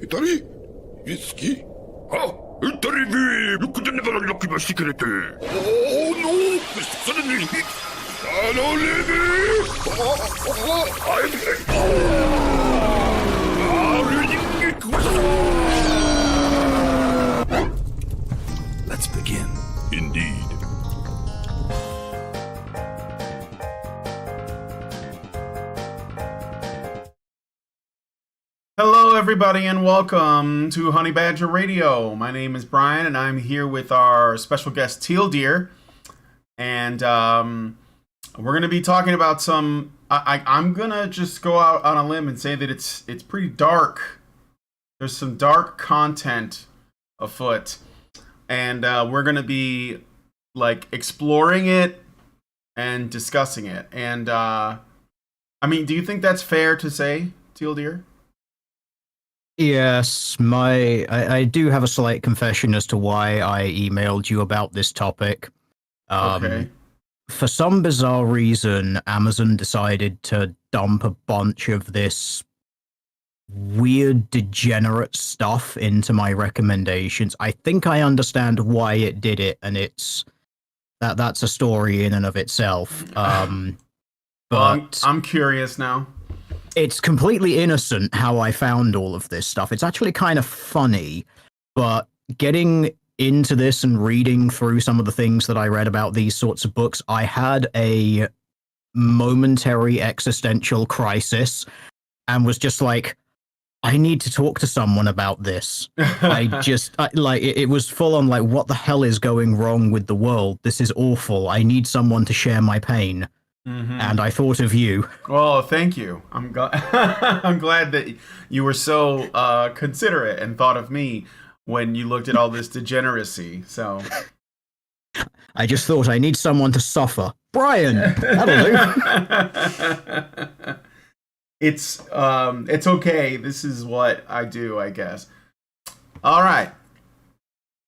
Italy? Whiskey? Ah, Italy you could never look at my secret. Oh no, suddenly Hello, Libby! Let's begin. Indeed. Hello, everybody, and welcome to Honey Badger Radio. My name is Brian, and I'm here with our special guest, Teal Deer. And we're going to be talking about some... I'm going to just go out on a limb and say that it's pretty dark. There's some dark content afoot. And we're going to be, like, exploring it and discussing it. And, I mean, do you think that's fair to say, Teal Deer? Yes, I do have a slight confession as to why I emailed you about this topic. Okay. For some bizarre reason, Amazon decided to dump a bunch of this weird, degenerate stuff into my recommendations. I think I understand why it did it, and that's a story in and of itself. But well, I'm curious now. It's completely innocent how I found all of this stuff. It's actually kind of funny, but getting into this and reading through some of the things that I read about these sorts of books, I had a momentary existential crisis and was just like, I need to talk to someone about this. It was full on like, what the hell is going wrong with the world? This is awful. I need someone to share my pain. Mm-hmm. And I thought of you. Well, thank you. I'm glad that you were so considerate and thought of me when you looked at all this degeneracy. So I just thought I need someone to suffer. Brian, that'll do. It's okay. This is what I do, I guess. All right.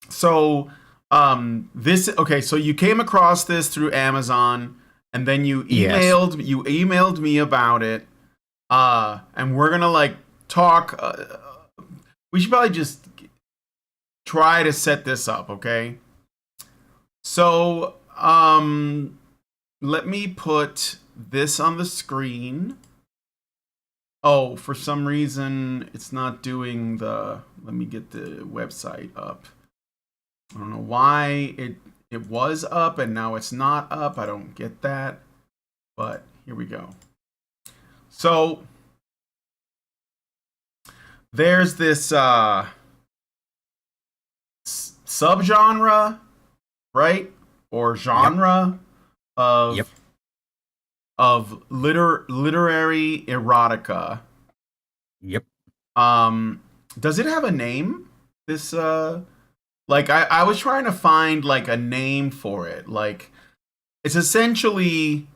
So so you came across this through Amazon. And then you emailed me about it, and we're gonna like talk. We should probably just try to set this up, okay? So, let me put this on the screen. Oh, for some reason it's not doing the. Let me get the website up. I don't know why it was up and now it's not up. I don't get that. But here we go. So there's this subgenre, right? Or genre of literary erotica. Yep. Does it have a name? This like, I was trying to find, like, a name for it. Like, it's essentially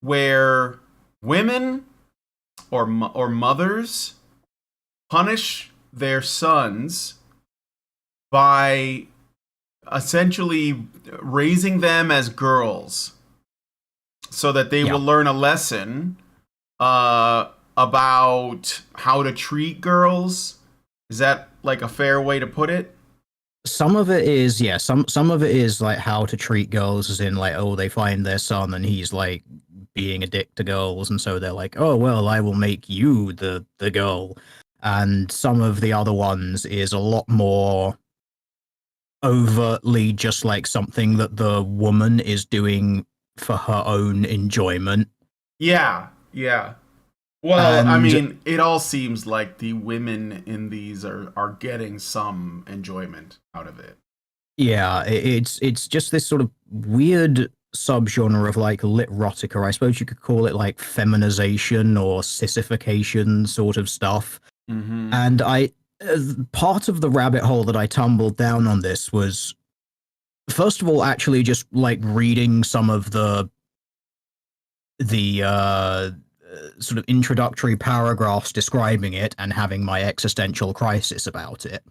where women or mothers punish their sons by essentially raising them as girls so that they will learn a lesson about how to treat girls. Is that, like, a fair way to put it? Some of it is, yeah, some of it is like how to treat girls, as in like, oh, they find their son and he's like being a dick to girls, and so they're like, oh, well, I will make you the girl. And some of the other ones is a lot more overtly just like something that the woman is doing for her own enjoyment. Yeah. Well, I mean, it all seems like the women in these are getting some enjoyment out of it. Yeah, it's just this sort of weird subgenre of like Litrotica. I suppose you could call it like feminization or sissification sort of stuff. Mm-hmm. And part of the rabbit hole that I tumbled down on this was, first of all, actually just like reading some of the sort of introductory paragraphs describing it and having my existential crisis about it.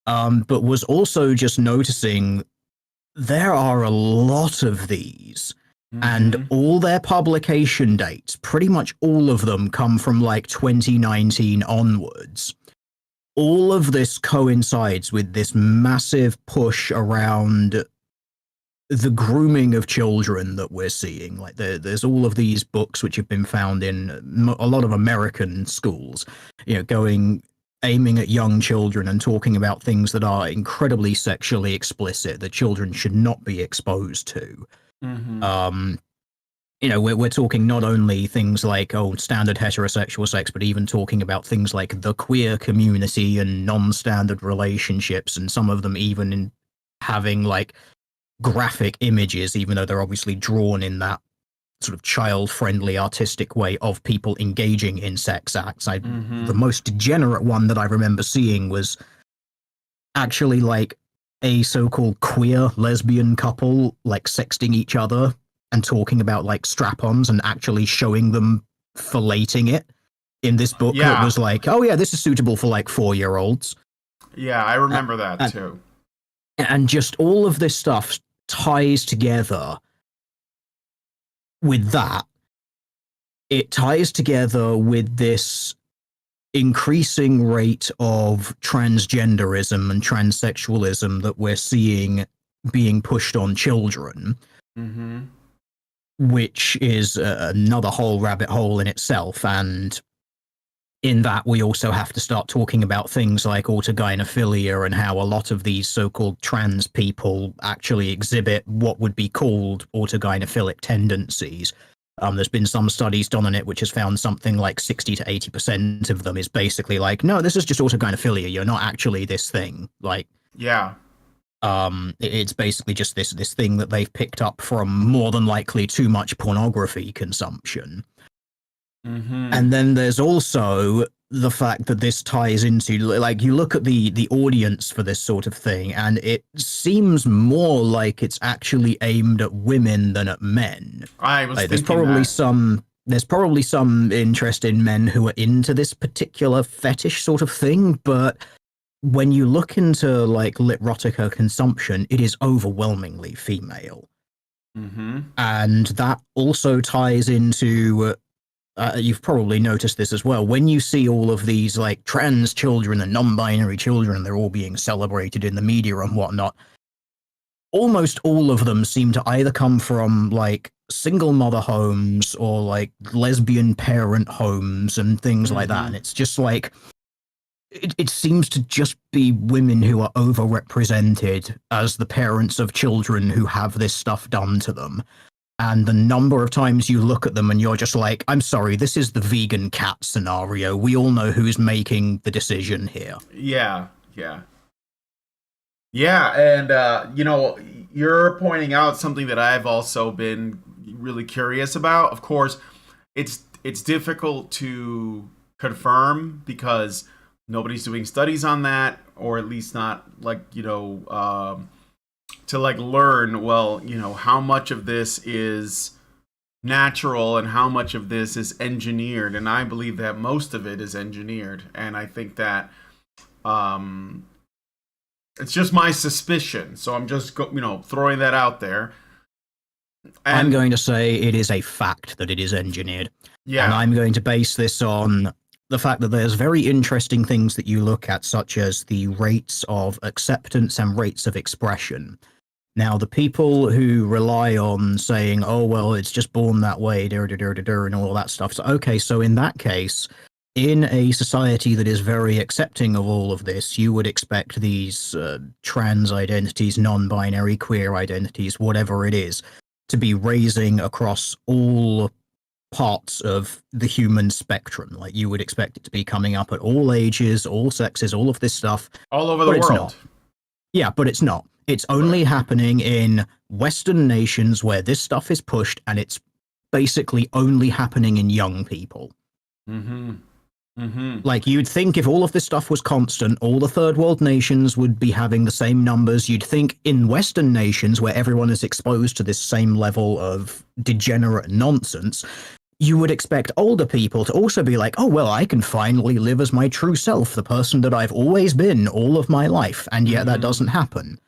But was also just noticing there are a lot of these, and all their publication dates, pretty much all of them come from like 2019 onwards. all of this coincides with this massive push around the grooming of children that we're seeing. Like there's all of these books which have been found in a lot of American schools, aiming at young children and talking about things that are incredibly sexually explicit that children should not be exposed to. Mm-hmm. We're talking not only things like standard heterosexual sex, but even talking about things like the queer community and non-standard relationships, and some of them even in having like graphic images, even though they're obviously drawn in that sort of child-friendly artistic way of people engaging in sex acts. The most degenerate one that I remember seeing was actually like a so-called queer lesbian couple like sexting each other and talking about like strap-ons and actually showing them filleting it in this book that was like, oh yeah, this is suitable for like 4-year-olds. Yeah, I remember that too. And just all of this stuff ties together with that. It ties together with this increasing rate of transgenderism and transsexualism that we're seeing being pushed on children, which is another whole rabbit hole in itself. And in that, we also have to start talking about things like autogynephilia and how a lot of these so-called trans people actually exhibit what would be called autogynephilic tendencies. There's been some studies done on it which has found something like 60 to 80% of them is basically like, no, this is just autogynephilia. You're not actually this thing. Like, yeah. It's basically just this thing that they've picked up from more than likely too much pornography consumption. And then there's also the fact that this ties into, like, you look at the audience for this sort of thing, and it seems more like it's actually aimed at women than at men. I was like, thinking there's probably some interest in men who are into this particular fetish sort of thing, but when you look into like Litrotica consumption, it is overwhelmingly female. And that also ties into you've probably noticed this as well. When you see all of these like trans children and non-binary children, they're all being celebrated in the media and whatnot, almost all of them seem to either come from like single mother homes or like lesbian parent homes and things like that. And it's just like, it seems to just be women who are overrepresented as the parents of children who have this stuff done to them. And the number of times you look at them and you're just like, I'm sorry, this is the vegan cat scenario. We all know who's making the decision here. Yeah. And, you're pointing out something that I've also been really curious about. Of course, it's difficult to confirm because nobody's doing studies on that, or at least not like, to like learn, well, how much of this is natural and how much of this is engineered. And I believe that most of it is engineered. And I think that it's just my suspicion. So I'm just, throwing that out there. And I'm going to say it is a fact that it is engineered. Yeah. And I'm going to base this on the fact that there's very interesting things that you look at, such as the rates of acceptance and rates of expression. Now, the people who rely on saying, oh, well, it's just born that way, and all that stuff. So, okay, so in that case, in a society that is very accepting of all of this, you would expect these trans identities, non-binary, queer identities, whatever it is, to be raising across all parts of the human spectrum. Like, you would expect it to be coming up at all ages, all sexes, all of this stuff. All over the world. Not. Yeah, but it's not. It's only happening in Western nations where this stuff is pushed, and it's basically only happening in young people. Like, you'd think if all of this stuff was constant, all the third world nations would be having the same numbers. You'd think in Western nations, where everyone is exposed to this same level of degenerate nonsense, you would expect older people to also be like, oh, well, I can finally live as my true self, the person that I've always been all of my life. And yet that doesn't happen.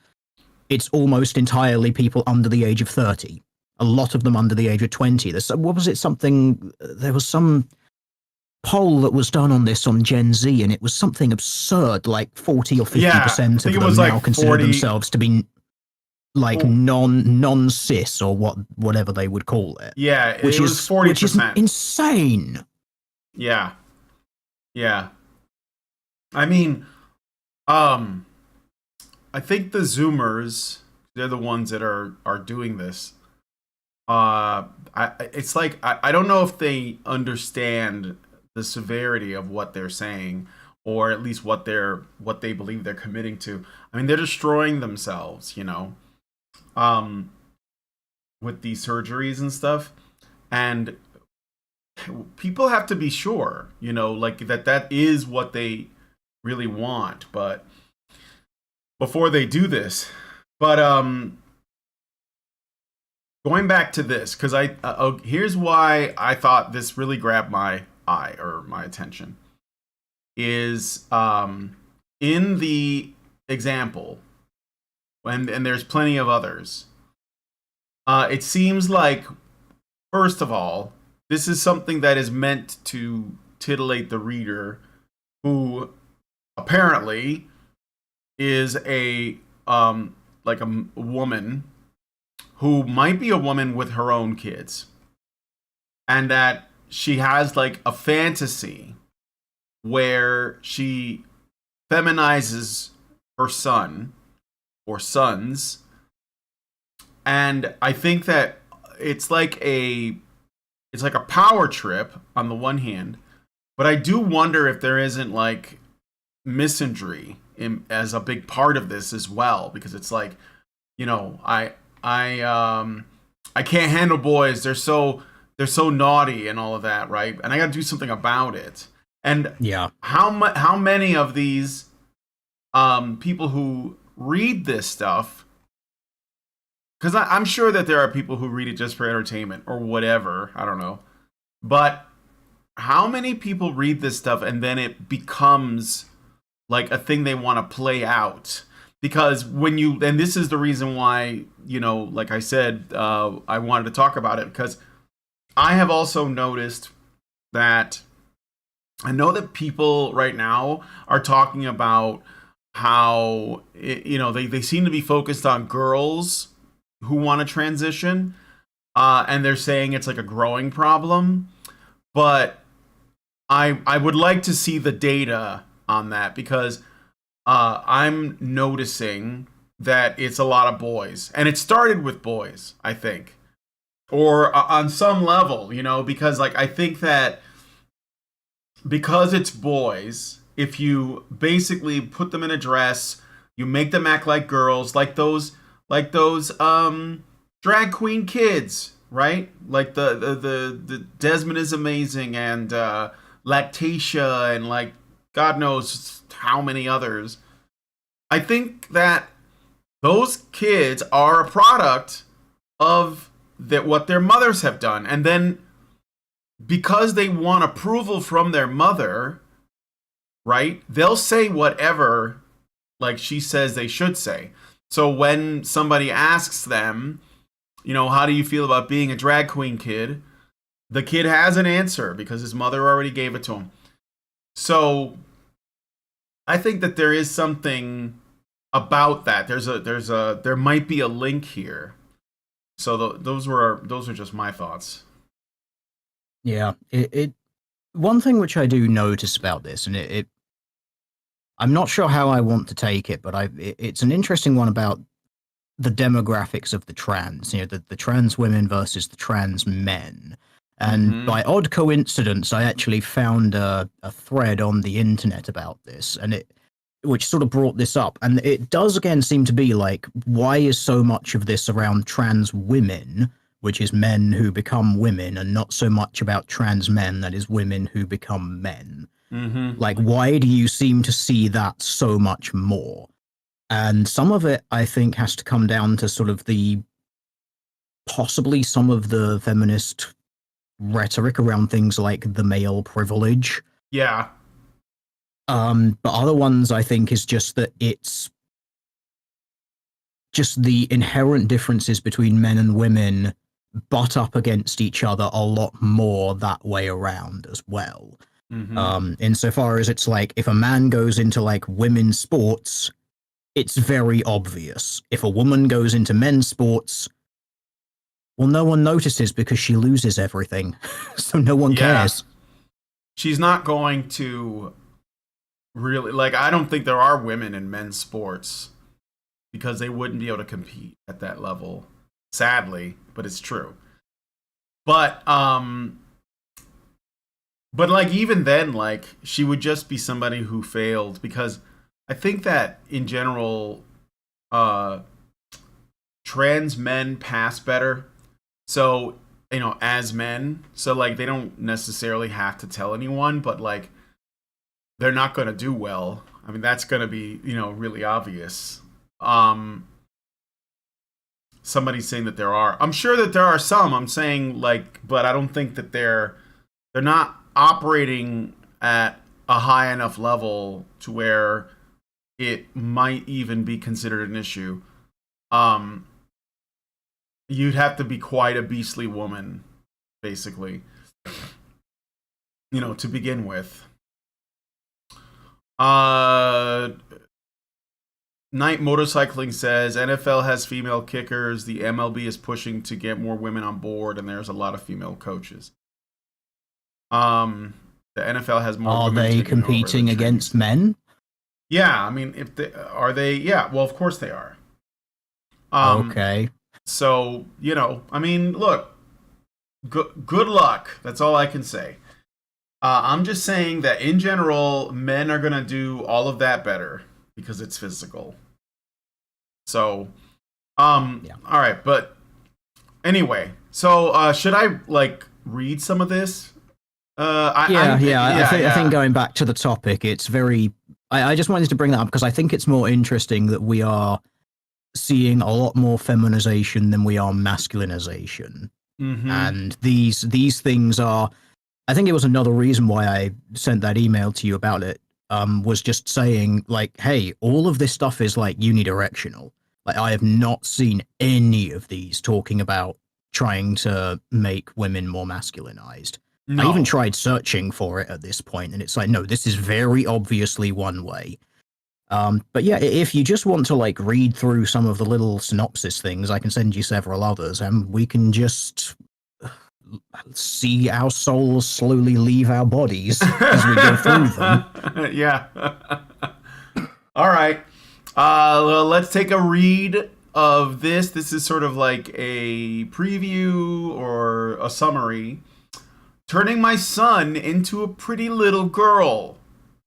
It's almost entirely people under the age of 30. A lot of them under the age of 20. There was some poll that was done on this on Gen Z, and it was something absurd, like 40 or 50% of them now consider themselves to be like non-cis or whatever they would call it. Yeah, it was 40%. Which is insane. Yeah. I mean, I think the Zoomers, they're the ones that are doing this. It's like I don't know if they understand the severity of what they're saying, or at least what they believe they're committing to. I mean, they're destroying themselves, with these surgeries and stuff, and people have to be sure, like that is what they really want, but before they do this. But going back to this, because here's why I thought this really grabbed my eye or my attention, is in the example, and there's plenty of others, it seems like, first of all, this is something that is meant to titillate the reader, who apparently is a woman who might be a woman with her own kids, and that she has like a fantasy where she feminizes her son or sons. And I think that it's like a power trip on the one hand, but I do wonder if there isn't like misandry as a big part of this as well, because it's like, I can't handle boys. They're so naughty and all of that, right? And I got to do something about it. And yeah, how many of these people who read this stuff? Because I'm sure that there are people who read it just for entertainment or whatever. I don't know. But how many people read this stuff and then it becomes like a thing they want to play out? Because and this is the reason why, like I said, I wanted to talk about it, because I have also noticed that I know that people right now are talking about how, they seem to be focused on girls who want to transition, and they're saying it's like a growing problem. But I would like to see the data on that, because I'm noticing that it's a lot of boys, and it started with boys, I think, or on some level, because like I think that because it's boys, if you basically put them in a dress, you make them act like girls, like those drag queen kids, right? Like the Desmond is Amazing and Lactatia and like God knows how many others. I think that those kids are a product of what their mothers have done, and then because they want approval from their mother, right? They'll say whatever like she says they should say. So when somebody asks them, how do you feel about being a drag queen kid? The kid has an answer because his mother already gave it to him. So I think that there is something about that. There might be a link here. So those are just my thoughts. Yeah, one thing which I do notice about this, and I'm not sure how I want to take it, but it's an interesting one about the demographics of the trans, the trans women versus the trans men. And by odd coincidence, I actually found a thread on the internet about this, and which sort of brought this up. And it does again seem to be like, why is so much of this around trans women, which is men who become women, and not so much about trans men, that is women who become men? Like, why do you seem to see that so much more? And some of it, I think, has to come down to sort of possibly some of the feminist rhetoric around things like the male privilege. Yeah. But other ones, I think, is just that it's just the inherent differences between men and women butt up against each other a lot more that way around as well. Insofar as it's like, if a man goes into like women's sports, it's very obvious. If a woman goes into men's sports, well, no one notices because she loses everything. So no one cares. She's not going to really, like, I don't think there are women in men's sports because they wouldn't be able to compete at that level, sadly, but it's true. But like, even then, like, she would just be somebody who failed, because I think that in general, trans men pass better. So, you know, as men, so like, they don't necessarily have to tell anyone, but like, they're not going to do well. I mean, that's going to be, you know, really obvious. Somebody's saying that there are. I'm sure that there are some. I'm saying, like, but I don't think that they're not operating at a high enough level to where it might even be considered an issue. You'd have to be quite a beastly woman, basically, you know, to begin with. Night Motorcycling says NFL has female kickers. The MLB is pushing to get more women on board, and there's a lot of female coaches. The NFL has more. Are they competing against men? Yeah, I mean, if they are, they, yeah. Well, of course they are. Okay. So, you know, I mean, look, good luck. That's all I can say. I'm just saying that in general, men are going to do all of that better because it's physical. So, yeah. All right. But anyway, so should I like read some of this? I think going back to the topic, it's very, I just wanted to bring that up because I think it's more interesting that we are seeing a lot more feminization than we are masculinization. And these things are, I think it was another reason why I sent that email to you about it, was just saying, like, hey, all of this stuff is like unidirectional. Like, I have not seen any of these talking about trying to make women more masculinized. No. I even tried searching for it at this point, and it's like, no, this is very obviously one way. But yeah, if you just want to like read through some of the little synopsis things, I can send you several others, and we can just see our souls slowly leave our bodies as we go through them. Yeah. All right. Well, let's take a read of this. This is sort of like a preview or a summary. Turning My Son into a Pretty Little Girl,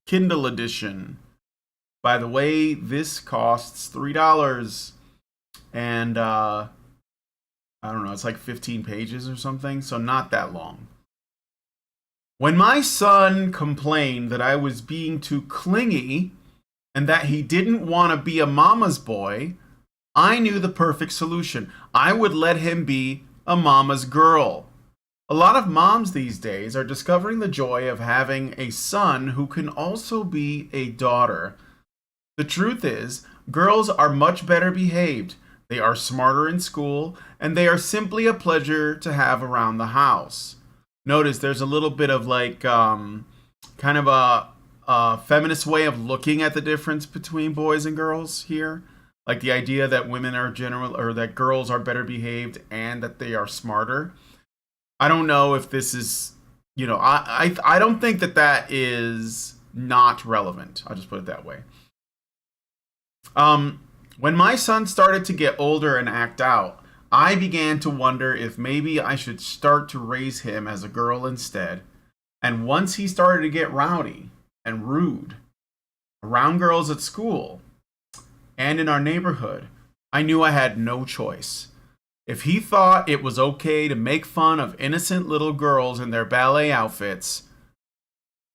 Kindle edition. By the way, this costs $3, and I don't know, it's like 15 pages or something, so not that long. When my son complained that I was being too clingy and that he didn't want to be a mama's boy, I knew the perfect solution. I would let him be a mama's girl. A lot of moms these days are discovering the joy of having a son who can also be a daughter. The truth is, girls are much better behaved, they are smarter in school, and they are simply a pleasure to have around the house. Notice there's a little bit of like, kind of a feminist way of looking at the difference between boys and girls here. Like the idea that women are or that girls are better behaved and that they are smarter. I don't know if this is, you know, I don't think that is not relevant. I'll just put it that way. When my son started to get older and act out, I began to wonder if maybe I should start to raise him as a girl instead. And once he started to get rowdy and rude around girls at school and in our neighborhood, I knew I had no choice. If he thought it was okay to make fun of innocent little girls in their ballet outfits,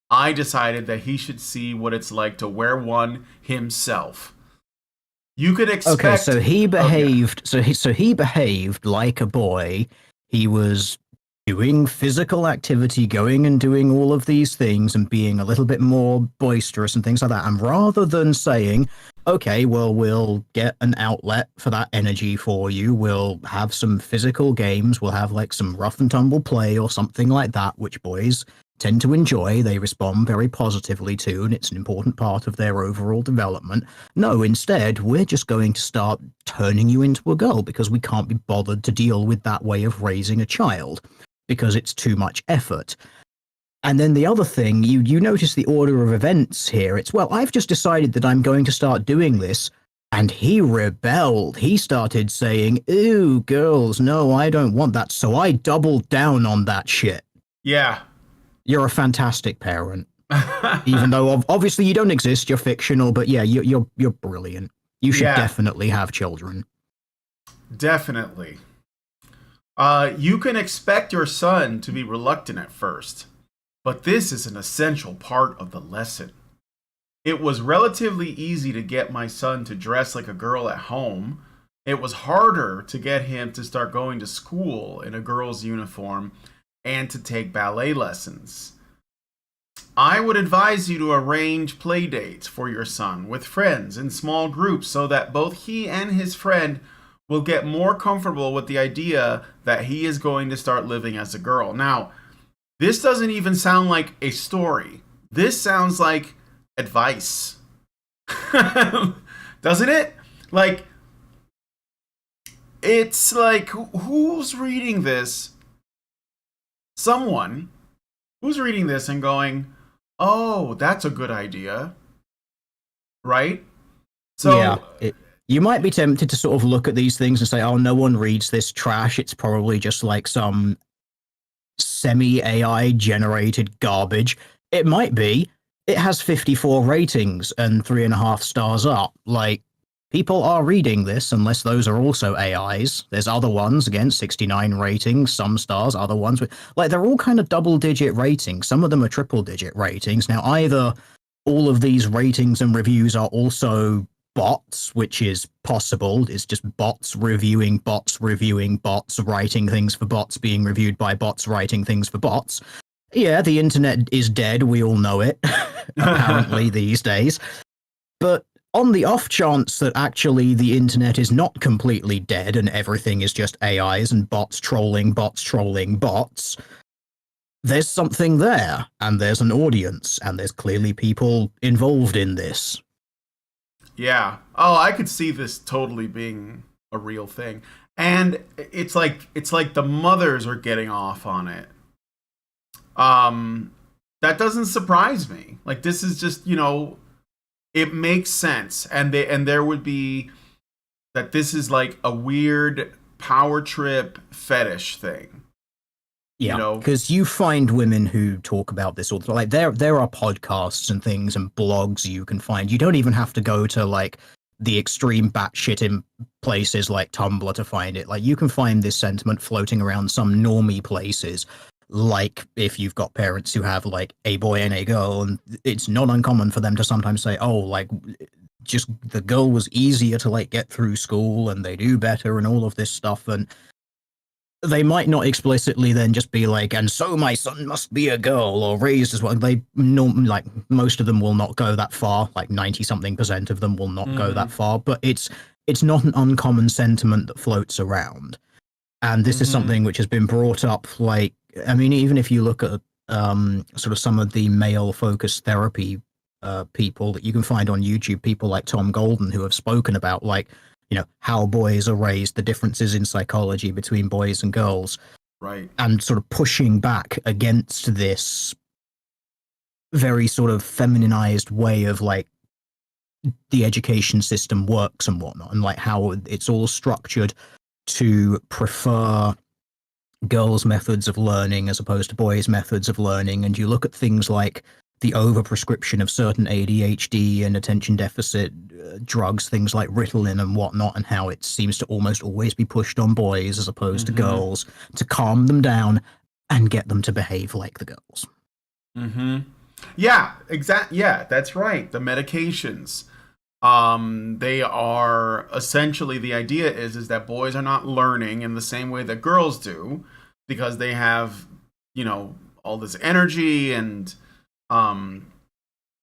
I decided that he should see what it's like to wear one himself. You could expect. Okay, so he behaved. So he behaved like a boy. He was doing physical activity, going and doing all of these things, and being a little bit more boisterous and things like that. And rather than saying, "Okay, well, we'll get an outlet for that energy for you. We'll have some physical games. We'll have like some rough and tumble play or something like that," which boys tend to enjoy, they respond very positively to, and it's an important part of their overall development. No, instead, we're just going to start turning you into a girl because we can't be bothered to deal with that way of raising a child because it's too much effort. And then the other thing, you notice the order of events here. It's, well, I've just decided that I'm going to start doing this. And he rebelled. He started saying, ew, girls, no, I don't want that. So I doubled down on that shit. Yeah. You're a fantastic parent. Even though obviously you don't exist, you're fictional, but yeah, you're brilliant. You should definitely have children. Definitely. You can expect your son to be reluctant at first, but this is an essential part of the lesson. It was relatively easy to get my son to dress like a girl at home. It was harder to get him to start going to school in a girl's uniform and to take ballet lessons. I would advise you to arrange play dates for your son with friends in small groups so that both he and his friend will get more comfortable with the idea that he is going to start living as a girl. Now, this doesn't even sound like a story. This sounds like advice. Doesn't it? Like, it's like, who's reading this? Someone who's reading this and going, oh, that's a good idea. Right? So yeah, you might be tempted to sort of look at these things and say, oh, no one reads this trash. It's probably just like some semi-AI generated garbage. It might be. It has 54 ratings and 3.5 stars up. Like, people are reading this, unless those are also AIs. There's other ones, again, 69 ratings, some stars, other ones. Like, they're all kind of double-digit ratings. Some of them are triple-digit ratings. Now, either all of these ratings and reviews are also bots, which is possible. It's just bots, writing things for bots, being reviewed by bots, writing things for bots. Yeah, the internet is dead. We all know it, apparently, these days. But on the off chance that actually the internet is not completely dead and everything is just AIs and bots trolling bots, there's something there, and there's an audience, and there's clearly people involved in this. Yeah. Oh, I could see this totally being a real thing. And it's like the mothers are getting off on it. That doesn't surprise me. Like, this is just, it makes sense. And there would be that this is like a weird power trip fetish thing. Yeah, because you find women who talk about this all the time. Like, there are podcasts and things and blogs you can find. You don't even have to go to like the extreme batshit in places like Tumblr to find it. Like, you can find this sentiment floating around some normie places. Like, if you've got parents who have like a boy and a girl, and it's not uncommon for them to sometimes say, oh, like, just the girl was easier to like get through school and they do better and all of this stuff. And they might not explicitly then just be like, and so my son must be a girl or raised as well. They normally, like, most of them will not go that far. Like 90-something% of them will not go that far. But it's not an uncommon sentiment that floats around. And this is something which has been brought up, like, I mean, even if you look at sort of some of the male-focused therapy people that you can find on YouTube, people like Tom Golden, who have spoken about, like, how boys are raised, the differences in psychology between boys and girls. Right. And sort of pushing back against this very sort of feminized way of, like, the education system works and whatnot, and like how it's all structured to prefer girls' methods of learning as opposed to boys' methods of learning. And you look at things like the overprescription of certain ADHD and attention deficit drugs, things like Ritalin and whatnot, and how it seems to almost always be pushed on boys as opposed to girls to calm them down and get them to behave like the girls. Yeah, exactly. Yeah, that's right. The medications. They are essentially, the idea is that boys are not learning in the same way that girls do because they have, all this energy and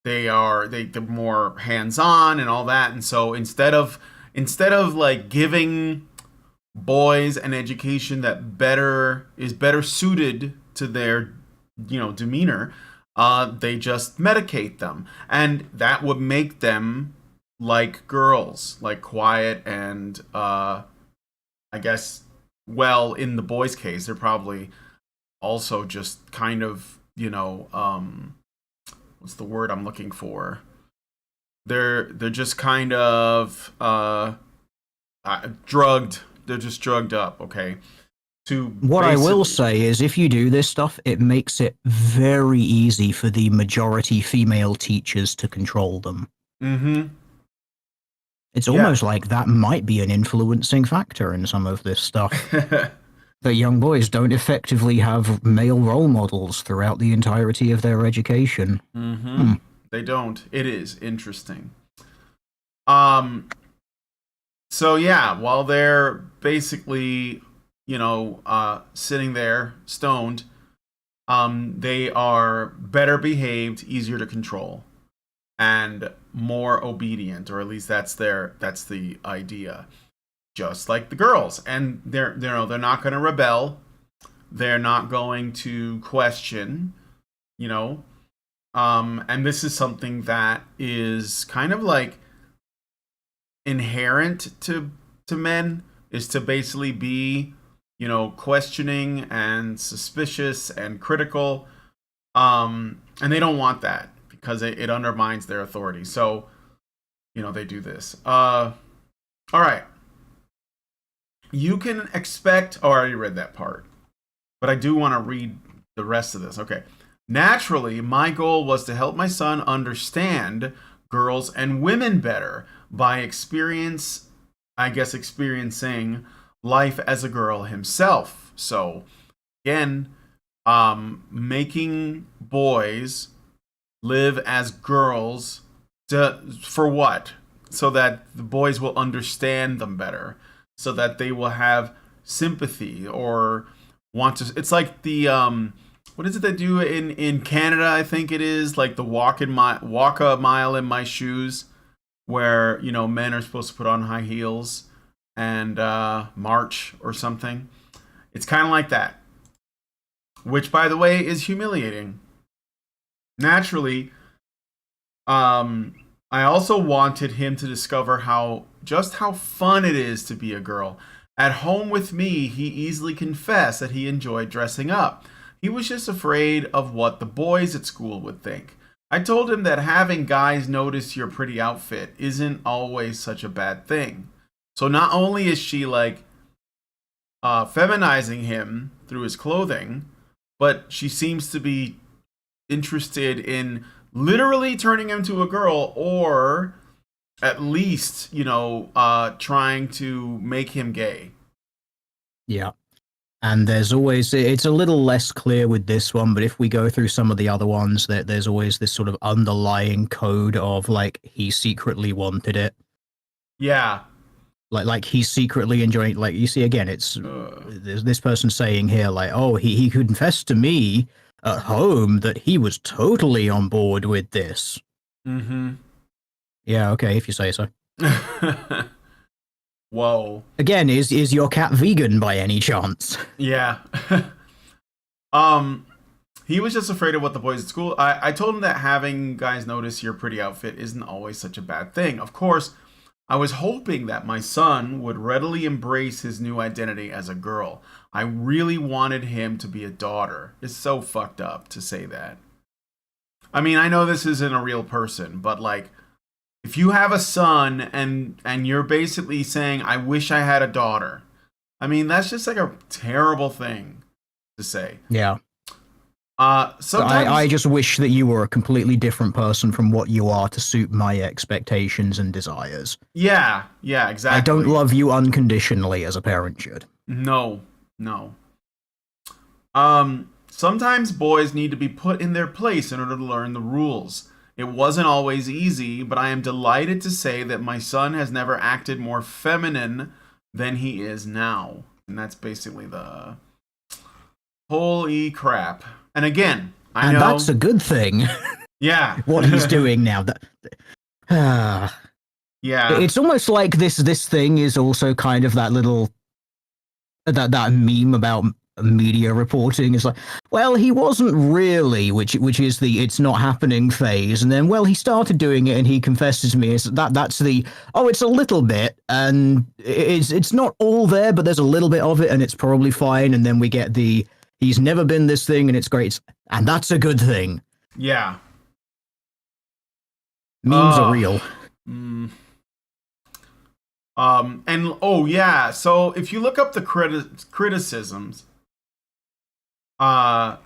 they're more hands-on and all that. And so instead of like giving boys an education that is better suited to their demeanor, they just medicate them, and that would make them like girls, like quiet and I guess, well, in the boys' case, they're probably also just kind of, what's the word I'm looking for? They're just kind of drugged. They're just drugged up, okay? What I will say is, if you do this stuff, it makes it very easy for the majority female teachers to control them. Mm-hmm. It's almost like that might be an influencing factor in some of this stuff. That young boys don't effectively have male role models throughout the entirety of their education. Mm-hmm. They don't. It is interesting. So yeah, while they're basically, sitting there stoned, they are better behaved, easier to control, and more obedient, or at least that's the idea. Just like the girls, and they're not going to rebel, they're not going to question, and this is something that is kind of like inherent to men, is to basically be, questioning and suspicious and critical, and they don't want that because it undermines their authority. So, they do this. All right. You can expect... Oh, I already read that part. But I do want to read the rest of this. Okay. Naturally, my goal was to help my son understand girls and women better by experiencing life as a girl himself. So, again, making boys live as girls for what? So that the boys will understand them better. So that they will have sympathy or want to... It's like the... what is it they do in Canada, I think it is? Like the walk a mile in my shoes. Where, men are supposed to put on high heels and march or something. It's kind of like that. Which, by the way, is humiliating. Naturally, I also wanted him to discover just how fun it is to be a girl. At home with me, he easily confessed that he enjoyed dressing up. He was just afraid of what the boys at school would think. I told him that having guys notice your pretty outfit isn't always such a bad thing. So not only is she like feminizing him through his clothing, but she seems to be interested in literally turning him to a girl, or at least, trying to make him gay. Yeah. And there's always, it's a little less clear with this one, but if we go through some of the other ones, there's always this sort of underlying code of like, he secretly wanted it. Yeah. Like he's secretly enjoying, like, you see, again, there's this person saying here, like, oh, he confessed to me at home that he was totally on board with this. Mm-hmm. Yeah, okay, if you say so. Whoa. Again, is your cat vegan by any chance? Yeah. He was just afraid of what the boys at school... I told him that having guys notice your pretty outfit isn't always such a bad thing. Of course, I was hoping that my son would readily embrace his new identity as a girl. I really wanted him to be a daughter. It's so fucked up to say that. I mean, I know this isn't a real person, but like, if you have a son and you're basically saying, I wish I had a daughter, I mean, that's just like a terrible thing to say. Yeah. Sometimes I just wish that you were a completely different person from what you are to suit my expectations and desires. Yeah, exactly. I don't love you unconditionally as a parent should. No. Sometimes boys need to be put in their place in order to learn the rules. It wasn't always easy, but I am delighted to say that my son has never acted more feminine than he is now. And that's basically the holy crap. And again, I know that's a good thing. Yeah. What he's doing now. Yeah. It's almost like this thing is also kind of that little that meme about media reporting is like, well, he wasn't really, which is the it's not happening phase, and then, well, he started doing it and he confesses to me. That's the, oh, it's a little bit, and it's not all there, but there's a little bit of it, and it's probably fine. And then we get the he's never been this thing, and it's great, and that's a good thing. Yeah. Memes are real. And oh yeah, so if you look up the criticisms, some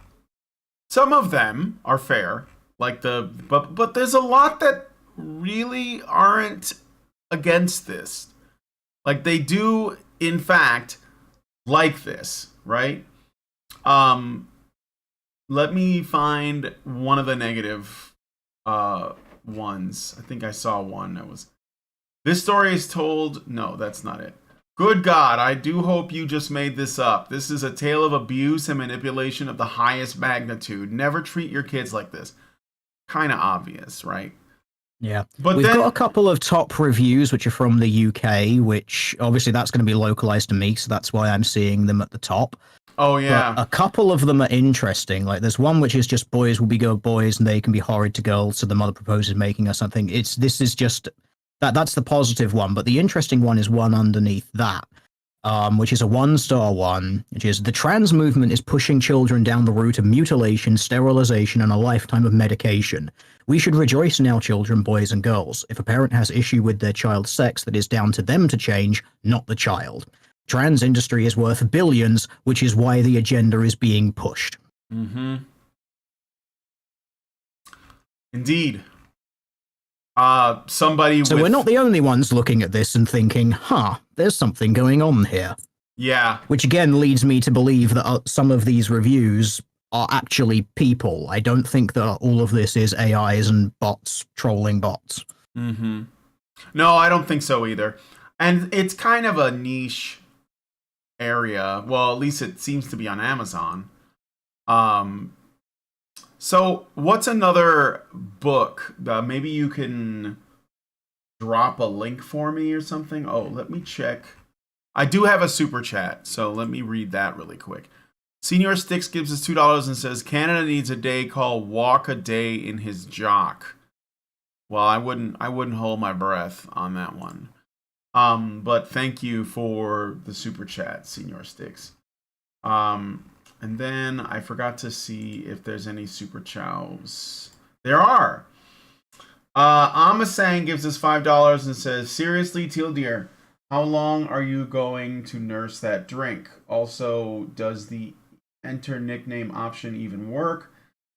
of them are fair, like but there's a lot that really aren't against this. Like they do, in fact, like this, right? Let me find one of the negative ones. I think I saw one that was. This story is told... No, that's not it. Good God, I do hope you just made this up. This is a tale of abuse and manipulation of the highest magnitude. Never treat your kids like this. Kind of obvious, right? Yeah. But we've got a couple of top reviews, which are from the UK, which obviously that's going to be localized to me, so that's why I'm seeing them at the top. Oh, yeah. But a couple of them are interesting. Like there's one which is just boys will be good boys and they can be horrid to girls, so the mother proposes making or something. This is just... That's the positive one, but the interesting one is one underneath that, which is a 1-star one, which is the trans movement is pushing children down the route of mutilation, sterilization, and a lifetime of medication. We should rejoice in our children, boys and girls. If a parent has issue with their child's sex, that is down to them to change, not the child. Trans industry is worth billions, which is why the agenda is being pushed. Mm-hmm. Indeed. So we're not the only ones looking at this and thinking, there's something going on here. Yeah. Which again leads me to believe that some of these reviews are actually people. I don't think that all of this is AIs and bots trolling bots. Mm-hmm. No, I don't think so either. And it's kind of a niche area. Well, at least it seems to be on Amazon. So, what's another book? Maybe you can drop a link for me or something. Oh, let me check. I do have a super chat, so let me read that really quick. Senior Sticks gives us $2 and says Canada needs a day called Walk a Day in His Jock. Well, I wouldn't hold my breath on that one. But thank you for the super chat, Senior Sticks. And then I forgot to see if there's any super chows. There are. Amasang gives us $5 and says, seriously, Teal Deer, how long are you going to nurse that drink? Also, does the enter nickname option even work?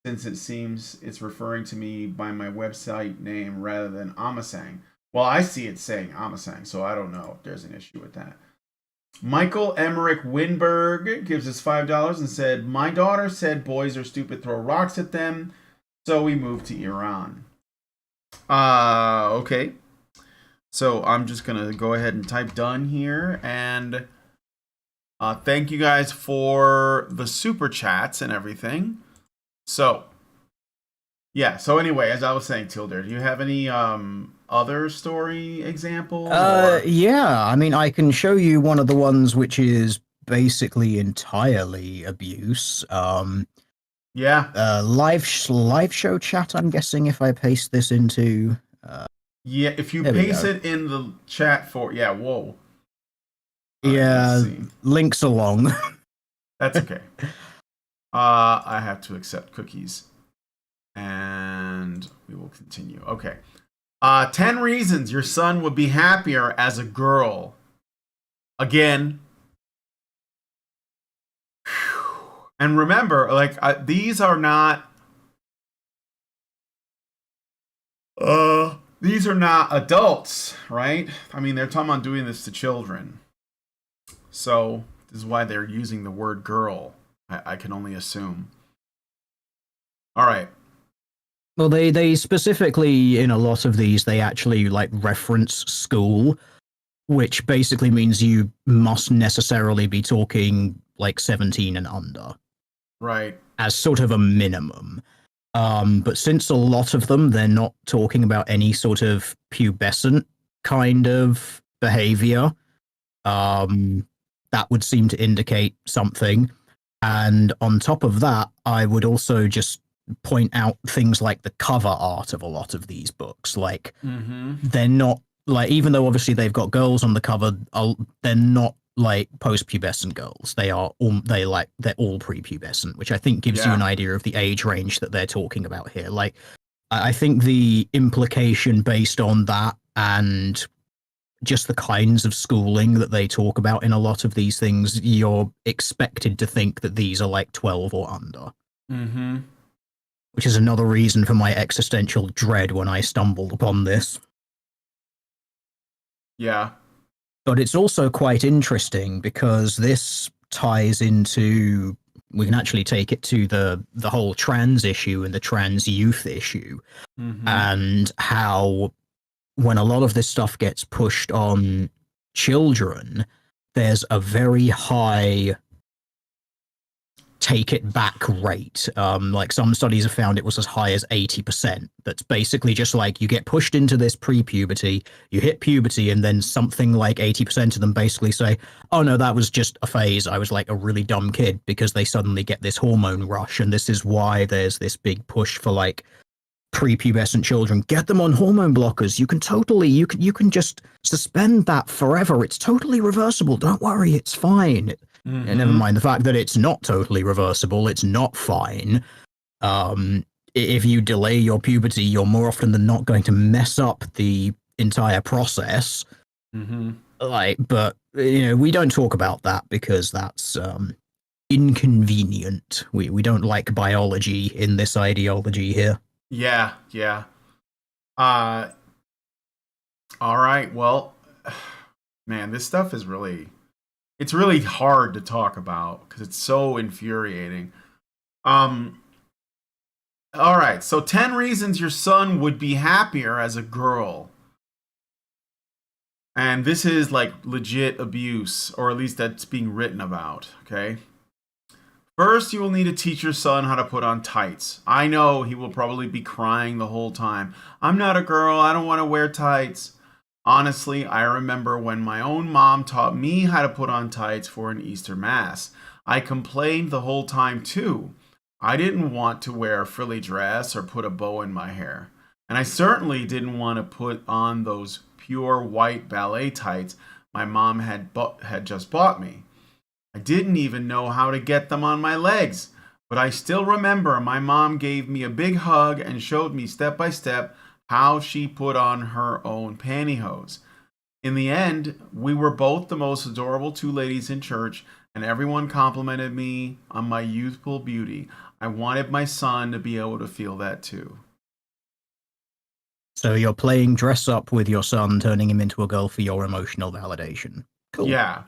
Since it seems it's referring to me by my website name rather than Amasang. Well, I see it saying Amasang, so I don't know if there's an issue with that. Michael Emmerich Winberg gives us $5 and said, my daughter said boys are stupid, throw rocks at them, so we moved to Iran. Okay. So I'm just going to go ahead and type done here. And thank you guys for the super chats and everything. So, yeah. So anyway, as I was saying, Tilder, do you have any other story examples? Yeah. I mean, I can show you one of the ones which is basically entirely abuse. Yeah. Live show chat, I'm guessing, if I paste this into... yeah, if you paste it in the chat for... Yeah, whoa. Yeah, links along. That's okay. I have to accept cookies. And we will continue. Okay. 10 reasons your son would be happier as a girl. Again. And remember, like, these are not... these are not adults, right? I mean, they're talking about doing this to children. So, this is why they're using the word girl. I can only assume. All right. Well, they specifically, in a lot of these, they actually, like, reference school, which basically means you must necessarily be talking, like, 17 and under. Right. As sort of a minimum. But since a lot of them, they're not talking about any sort of pubescent kind of behavior, that would seem to indicate something. And on top of that, I would also just point out things like the cover art of a lot of these books. Like, they're not, like, even though obviously they've got girls on the cover, they're not like post-pubescent girls. They're all prepubescent, which I think gives you an idea of the age range that they're talking about here. Like, I think the implication based on that and just the kinds of schooling that they talk about in a lot of these things, you're expected to think that these are like 12 or under. Which is another reason for my existential dread when I stumbled upon this. Yeah. But it's also quite interesting because this ties into, we can actually take it to the whole trans issue and the trans youth issue, and how when a lot of this stuff gets pushed on children, there's a very high take it back rate. Like some studies have found it was as high as 80%. That's basically just like you get pushed into this pre-puberty, you hit puberty, and then something like 80% of them basically say, oh no, that was just a phase. I was like a really dumb kid, because they suddenly get this hormone rush. And this is why there's this big push for like prepubescent children. Get them on hormone blockers. You can totally, you can just suspend that forever. It's totally reversible. Don't worry, it's fine. And never mind the fact that it's not totally reversible. It's not fine. If you delay your puberty, you're more often than not going to mess up the entire process. Like, but you know, we don't talk about that because that's inconvenient. We don't like biology in this ideology here. Yeah. All right. Well, man, this stuff is really, it's really hard to talk about because it's so infuriating. All right. So 10 reasons your son would be happier as a girl. And this is like legit abuse, or at least that's being written about. Okay. First, you will need to teach your son how to put on tights. I know he will probably be crying the whole time. I'm not a girl. I don't want to wear tights. Honestly, I remember when my own mom taught me how to put on tights for an Easter Mass. I complained the whole time too. I didn't want to wear a frilly dress or put a bow in my hair. And I certainly didn't want to put on those pure white ballet tights my mom had just bought me. I didn't even know how to get them on my legs. But I still remember my mom gave me a big hug and showed me step by step how she put on her own pantyhose. In the end, we were both the most adorable two ladies in church, and everyone complimented me on my youthful beauty. I wanted my son to be able to feel that too. So you're playing dress up with your son, turning him into a girl for your emotional validation. Cool. Yeah.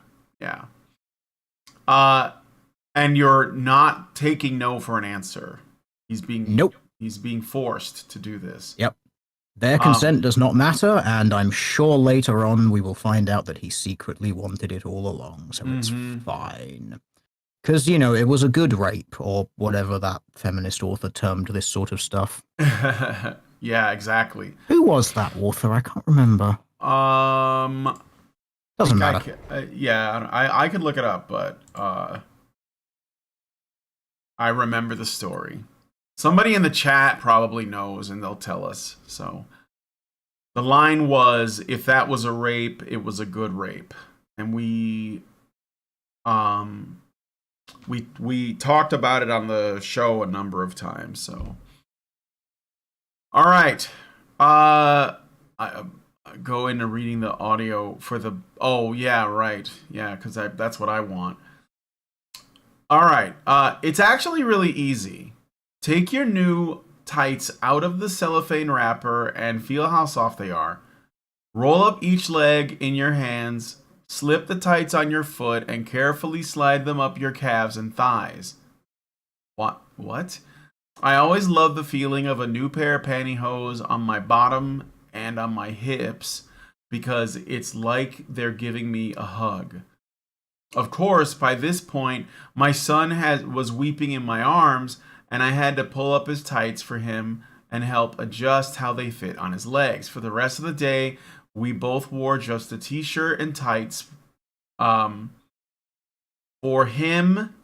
And you're not taking no for an answer. He's being forced to do this. Yep. Their consent does not matter, and I'm sure later on we will find out that he secretly wanted it all along, so it's fine. Because, you know, it was a good rape, or whatever that feminist author termed this sort of stuff. Yeah, exactly. Who was that author? I can't remember. Doesn't matter. I could look it up, but I remember the story. Somebody in the chat probably knows, and they'll tell us. So the line was, if that was a rape, it was a good rape. And we talked about it on the show a number of times. So all right. I go into reading the audio for the, oh yeah, right. Yeah, because that's what I want. All right. It's actually really easy. Take your new tights out of the cellophane wrapper and feel how soft they are. Roll up each leg in your hands, slip the tights on your foot, and carefully slide them up your calves and thighs. What? I always love the feeling of a new pair of pantyhose on my bottom and on my hips because it's like they're giving me a hug. Of course, by this point, my son was weeping in my arms, and I had to pull up his tights for him and help adjust how they fit on his legs. For the rest of the day, we both wore just a t-shirt and tights for him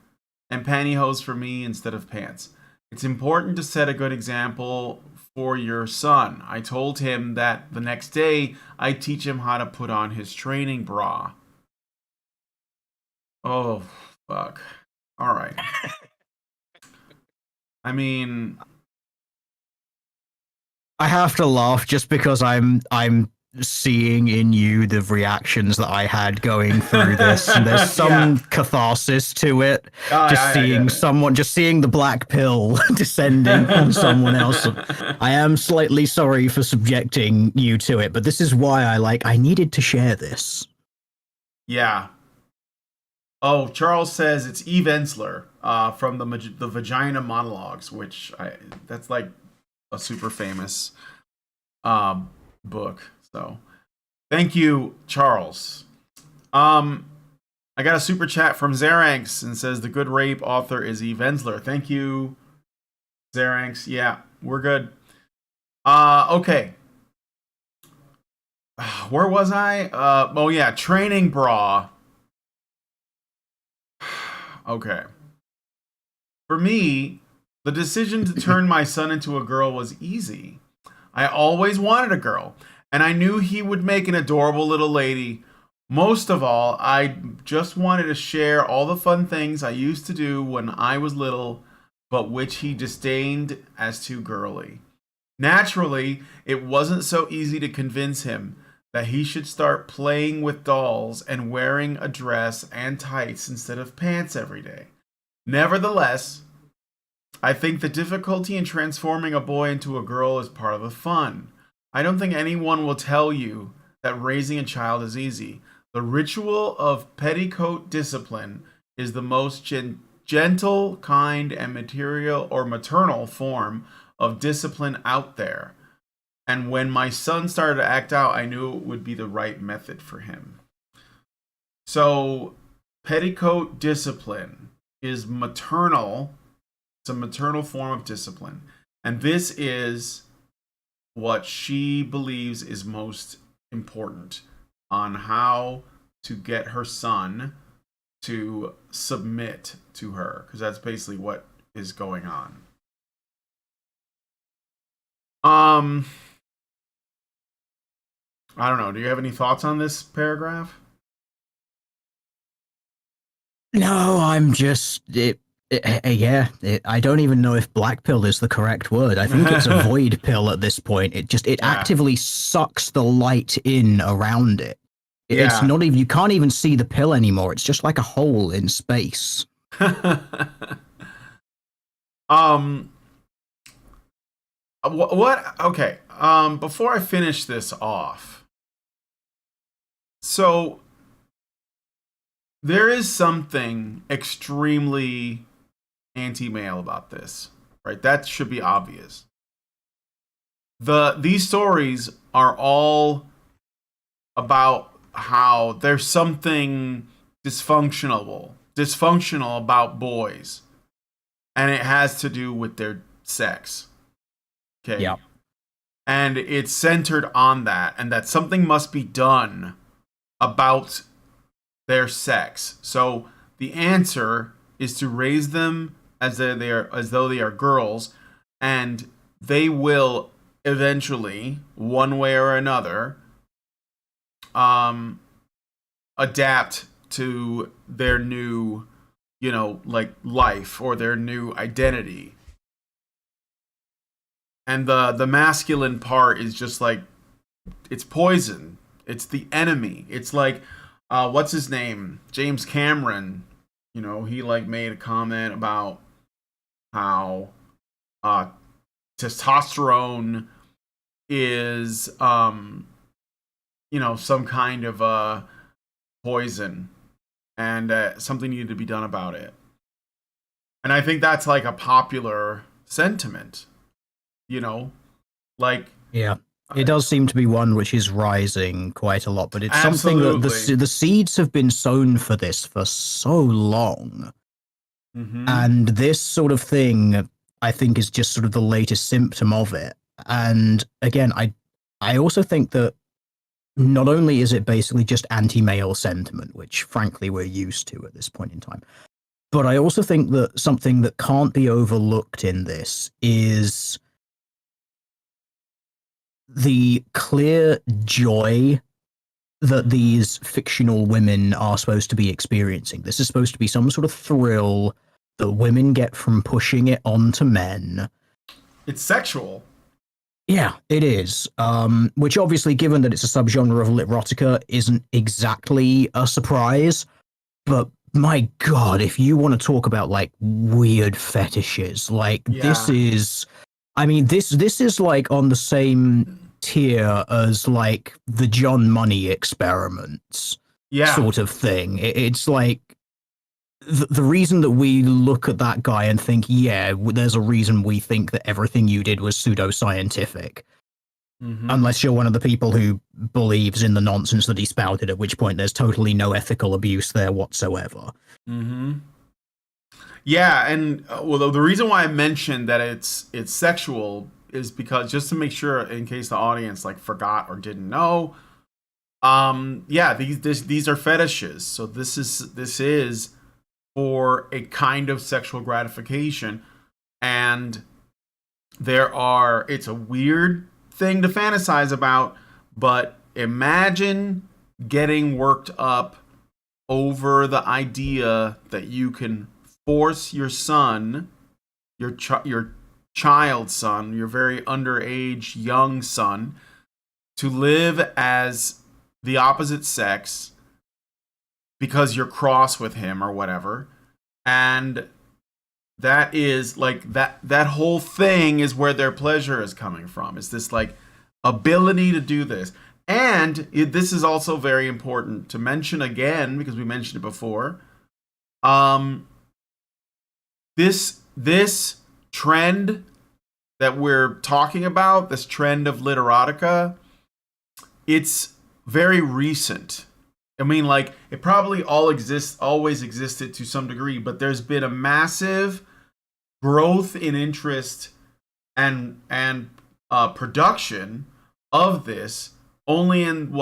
and pantyhose for me instead of pants. It's important to set a good example for your son. I told him that the next day I teach him how to put on his training bra. Oh, fuck. All right. I mean, I have to laugh just because I'm seeing in you the reactions that I had going through this, and there's some catharsis to it. Just seeing the black pill descending on someone else. I am slightly sorry for subjecting you to it, but this is why I needed to share this. Yeah. Oh, Charles says it's Eve Ensler from the Vagina Monologues, which that's like a super famous book. So, thank you, Charles. I got a super chat from Xeranx and says the good rape author is Eve Ensler. Thank you, Xeranx. Yeah, we're good. Okay. Where was I? Oh yeah, training bra. Okay. For me, the decision to turn my son into a girl was easy. I always wanted a girl, and I knew he would make an adorable little lady. Most of all, I just wanted to share all the fun things I used to do when I was little, but which he disdained as too girly. Naturally, it wasn't so easy to convince him that he should start playing with dolls and wearing a dress and tights instead of pants every day. Nevertheless, I think the difficulty in transforming a boy into a girl is part of the fun. I don't think anyone will tell you that raising a child is easy. The ritual of petticoat discipline is the most gentle, kind, and maternal form of discipline out there. And when my son started to act out, I knew it would be the right method for him. So, petticoat discipline is maternal. It's a maternal form of discipline. And this is what she believes is most important on how to get her son to submit to her. Because that's basically what is going on. I don't know. Do you have any thoughts on this paragraph? No, I'm just I don't even know if black pill is the correct word. I think it's a void pill at this point. It actively sucks the light in around it. It's not even, you can't even see the pill anymore. It's just like a hole in space. What? Okay. Before I finish this off, so there is something extremely anti-male about this, right? That should be obvious. These stories are all about how there's something dysfunctional about boys, and it has to do with their sex. Okay. Yeah. And it's centered on that, and that something must be done about their sex. So the answer is to raise them as though they are girls, and they will eventually, one way or another, adapt to their new, life or their new identity. And the masculine part is just like, it's poison. It's the enemy. It's like, what's his name? James Cameron. He made a comment about how testosterone is, some kind of poison, and something needed to be done about it. And I think that's like a popular sentiment. Yeah, it does seem to be one which is rising quite a lot, but it's something that the seeds have been sown for this for so long. Mm-hmm. And this sort of thing, I think, is just sort of the latest symptom of it. And again, I also think that not only is it basically just anti-male sentiment, which frankly we're used to at this point in time, But I also think that something that can't be overlooked in this is the clear joy that these fictional women are supposed to be experiencing. This is supposed to be some sort of thrill that women get from pushing it onto men. It's sexual. Yeah, it is. Which obviously, given that it's a subgenre of Litrotica, isn't exactly a surprise. But my God, if you want to talk about like weird fetishes, like this Yeah. is, I mean, this is like on the same tier as like the John Money experiments Yeah. sort of thing. It's like the reason that we look at that guy and think, yeah, there's a reason we think that everything you did was pseudoscientific. Unless you're one of the people who believes in the nonsense that he spouted, at which point there's totally no ethical abuse there whatsoever. Yeah, and well, the reason why I mentioned that it's sexual is because just to make sure, in case the audience like forgot or didn't know, yeah, these are fetishes. So this is for a kind of sexual gratification, and it's a weird thing to fantasize about, but imagine getting worked up over the idea that you can force your son, your child son, your very underage young son, to live as the opposite sex because you're cross with him or whatever. And that is like that whole thing is where their pleasure is coming from. Is this like ability to do this? And this is also very important to mention again, because we mentioned it before. This trend that we're talking about, this trend of literotica, it's very recent. I mean, like, it probably always existed to some degree, but there's been a massive growth in interest and production of this only in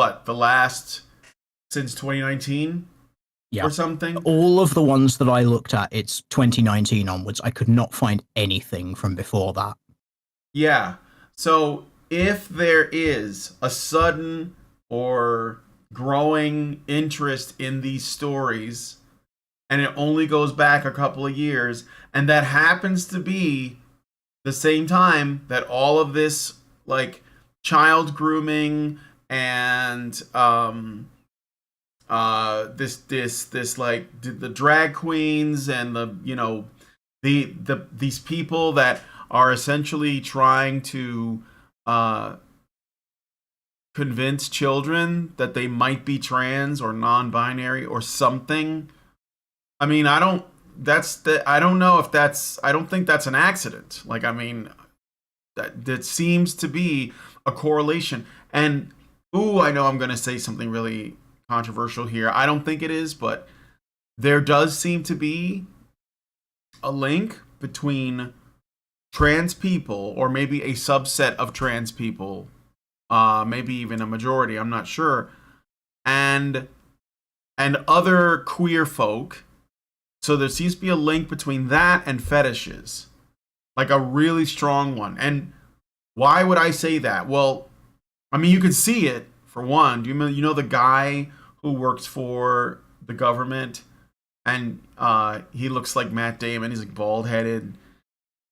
since 2019 or something. All of the ones that I looked at, it's 2019 onwards. I could not find anything from before that. Yeah. So if there is a sudden or growing interest in these stories, and it only goes back a couple of years, and that happens to be the same time that all of this like child grooming and this like the drag queens and these people that are essentially trying to convince children that they might be trans or non-binary or something. I mean, I don't think that's an accident. Like, I mean, that seems to be a correlation. And I know I'm going to say something really controversial here. I don't think it is, but there does seem to be a link between trans people, or maybe a subset of trans people, maybe even a majority, I'm not sure, and other queer folk. So there seems to be a link between that and fetishes, like a really strong one. And why would I say that? Well, I mean, you could see it for one. Do you know the guy who works for the government, and he looks like Matt Damon? He's like bald headed.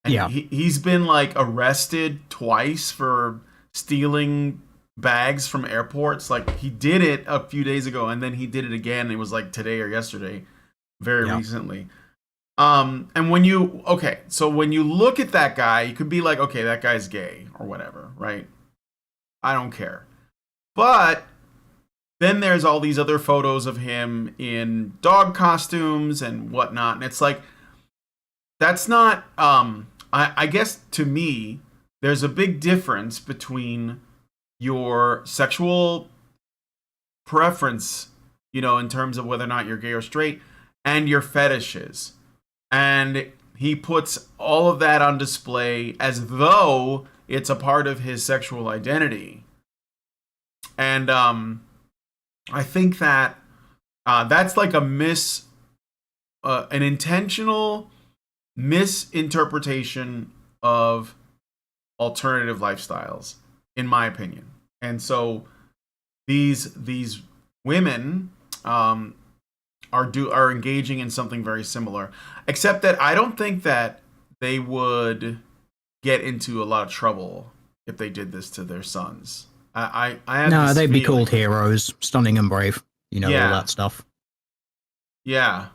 And yeah, he's been like arrested twice for stealing bags from airports. Like, he did it a few days ago, and then he did it again. It was like today or yesterday, very recently. And when you look at that guy, you could be like, okay, that guy's gay or whatever, right? I don't care. But then there's all these other photos of him in dog costumes and whatnot, and it's like, that's not, I guess to me, there's a big difference between your sexual preference, in terms of whether or not you're gay or straight, and your fetishes. And he puts all of that on display as though it's a part of his sexual identity. And I think that that's like a an intentional misinterpretation of alternative lifestyles, in my opinion. And so these women are engaging in something very similar, except that I don't think that they would get into a lot of trouble if they did this to their sons. I have No, this they'd be feeling. called heroes, stunning and brave, all that stuff. Yeah.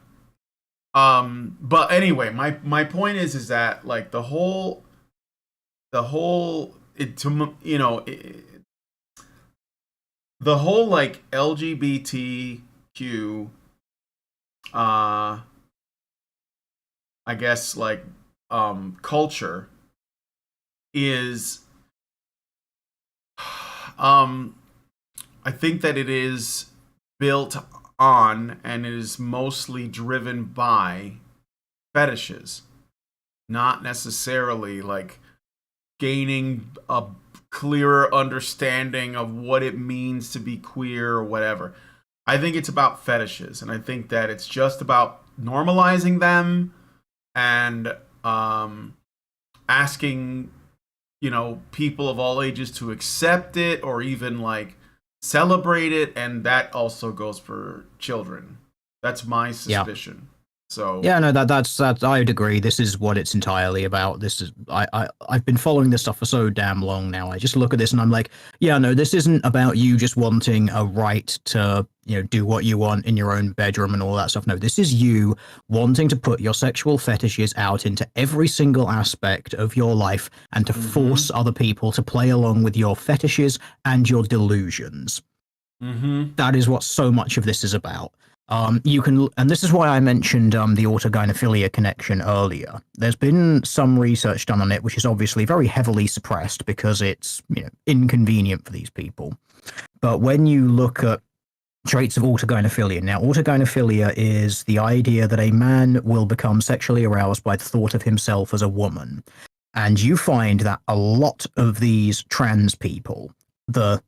But anyway, my point is that like the whole the whole like LGBTQ I guess like culture is I think that it is built on and it is mostly driven by fetishes, not necessarily like gaining a clearer understanding of what it means to be queer or whatever. I think it's about fetishes, and I think that it's just about normalizing them and asking, people of all ages to accept it or even like celebrate it, and that also goes for children. That's my suspicion. So yeah, no, that's I would agree. This is what it's entirely about. This is I've been following this stuff for so damn long now. I just look at this and I'm like, yeah, no, this isn't about you just wanting a right to do what you want in your own bedroom and all that stuff. No, this is you wanting to put your sexual fetishes out into every single aspect of your life and to force other people to play along with your fetishes and your delusions. That is what so much of this is about. You can, and this is why I mentioned the autogynephilia connection earlier. There's been some research done on it, which is obviously very heavily suppressed because it's inconvenient for these people. But when you look at traits of autogynephilia, now autogynephilia is the idea that a man will become sexually aroused by the thought of himself as a woman, and you find that a lot of these trans people, the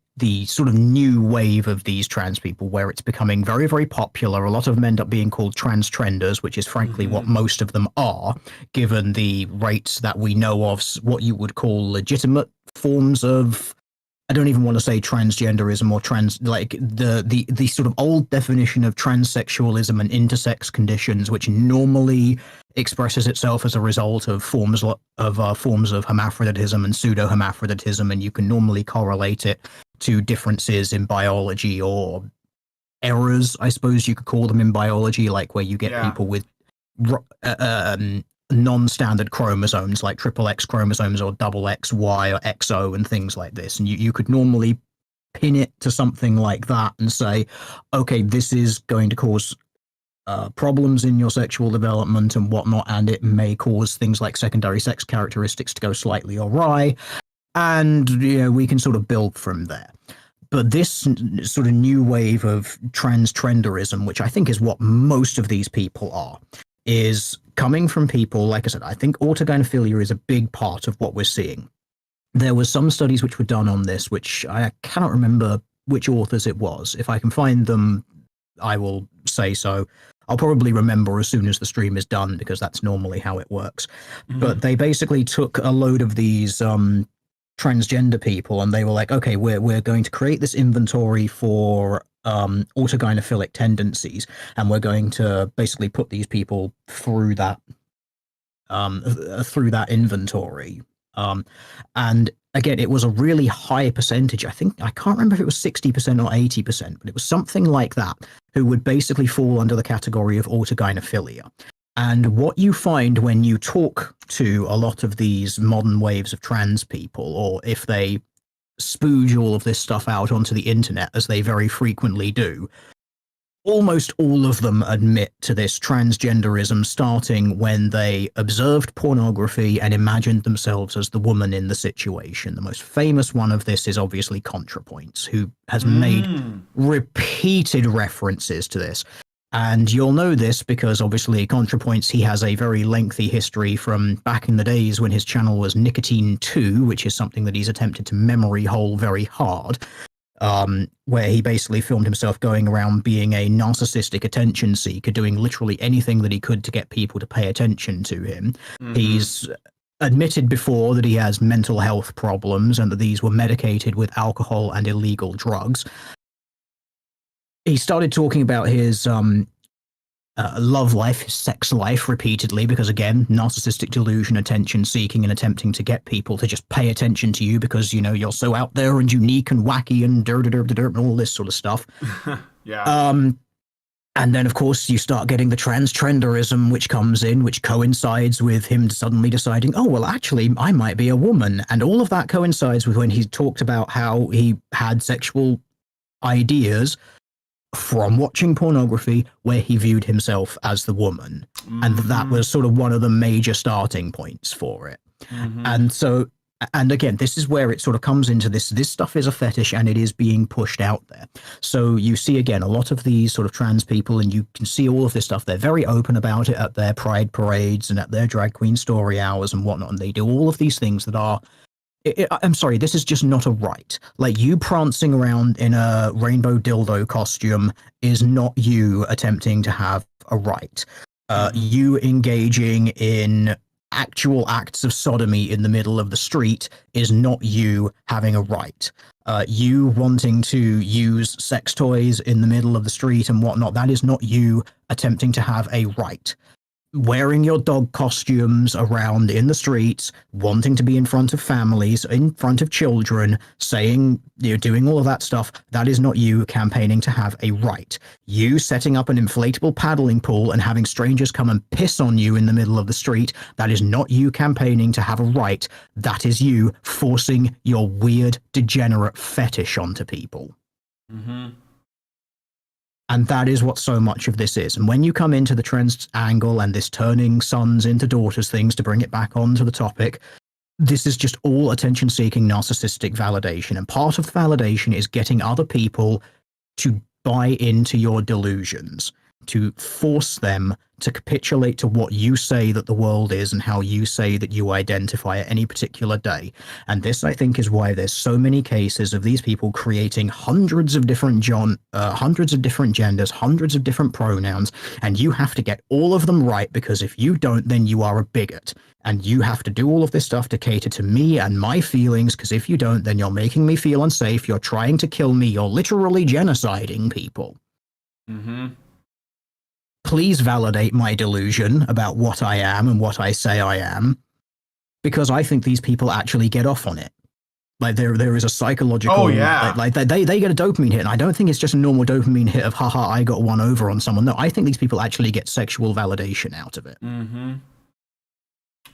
sort of new wave of these trans people where it's becoming very, very popular. A lot of them end up being called trans trenders, which is frankly what most of them are, given the rates that we know of what you would call legitimate forms of, I don't even want to say transgenderism or like the sort of old definition of transsexualism and intersex conditions, which normally expresses itself as a result of forms of hermaphroditism and pseudo-hermaphroditism, and you can normally correlate it to differences in biology or errors, I suppose you could call them, in biology, like where you get people with non-standard chromosomes like triple X chromosomes or double XY or XO and things like this. And you could normally pin it to something like that and say, okay, this is going to cause problems in your sexual development and whatnot, and it may cause things like secondary sex characteristics to go slightly awry. And we can sort of build from there. But this sort of new wave of transtrenderism, which I think is what most of these people are, is coming from people, like I said, I think autogynephilia is a big part of what we're seeing. There were some studies which were done on this, which I cannot remember which authors it was. If I can find them, I will say so. I'll probably remember as soon as the stream is done, because that's normally how it works. But they basically took a load of these transgender people and they were like, okay, we're going to create this inventory for autogynephilic tendencies, and we're going to basically put these people through that inventory. And again, it was a really high percentage. I can't remember if it was 60% or 80%, but it was something like that, who would basically fall under the category of autogynephilia. And what you find when you talk to a lot of these modern waves of trans people, or if they spooge all of this stuff out onto the internet, as they very frequently do, almost all of them admit to this transgenderism starting when they observed pornography and imagined themselves as the woman in the situation. The most famous one of this is obviously ContraPoints, who has made repeated references to this. And you'll know this because obviously ContraPoints, he has a very lengthy history from back in the days when his channel was Nicotine 2, which is something that he's attempted to memory hole very hard. where he basically filmed himself going around being a narcissistic attention seeker, doing literally anything that he could to get people to pay attention to him. He's admitted before that he has mental health problems and that these were medicated with alcohol and illegal drugs. He started talking about his love life, his sex life repeatedly, because again, narcissistic delusion, attention seeking, and attempting to get people to just pay attention to you because, you know, you're so out there and unique and wacky and and all this sort of stuff. Yeah. And then, of course, you start getting the transgenderism, which comes in, which coincides with him suddenly deciding, oh, well, actually, I might be a woman. And all of that coincides with when he talked about how he had sexual ideas from watching pornography where he viewed himself as the woman. And that was sort of one of the major starting points for it. And so, and again, this is where it sort of comes into this stuff is a fetish and it is being pushed out there. So you see, again, a lot of these sort of trans people, and you can see all of this stuff. They're very open about it at their pride parades and at their drag queen story hours and whatnot. And they do all of these things that are, I'm sorry, this is just not a right. Like, you prancing around in a rainbow dildo costume is not you attempting to have a right. You engaging in actual acts of sodomy in the middle of the street is not you having a right. You wanting to use sex toys in the middle of the street and whatnot, that is not you attempting to have a right. Wearing your dog costumes around in the streets, wanting to be in front of families, in front of children, saying, you know, doing all of that stuff, that is not you campaigning to have a right. You setting up an inflatable paddling pool and having strangers come and piss on you in the middle of the street, that is not you campaigning to have a right. That is you forcing your weird, degenerate fetish onto people. And that is what so much of this is. And when you come into the trans angle and this turning sons into daughters things, to bring it back onto the topic, this is just all attention-seeking narcissistic validation. And part of the validation is getting other people to buy into your delusions, to force them to capitulate to what you say that the world is and how you say that you identify at any particular day. And this, I think, is why there's so many cases of these people creating hundreds of different genders, hundreds of different pronouns, and you have to get all of them right, because if you don't, then you are a bigot. And you have to do all of this stuff to cater to me and my feelings, because if you don't, then you're making me feel unsafe, you're trying to kill me, you're literally genociding people. Please validate my delusion about what I am and what I say I am, because I think these people actually get off on it. Like, there is a psychological, like they get a dopamine hit, and I don't think it's just a normal dopamine hit of haha, I got one over on someone. No, I think these people actually get sexual validation out of it.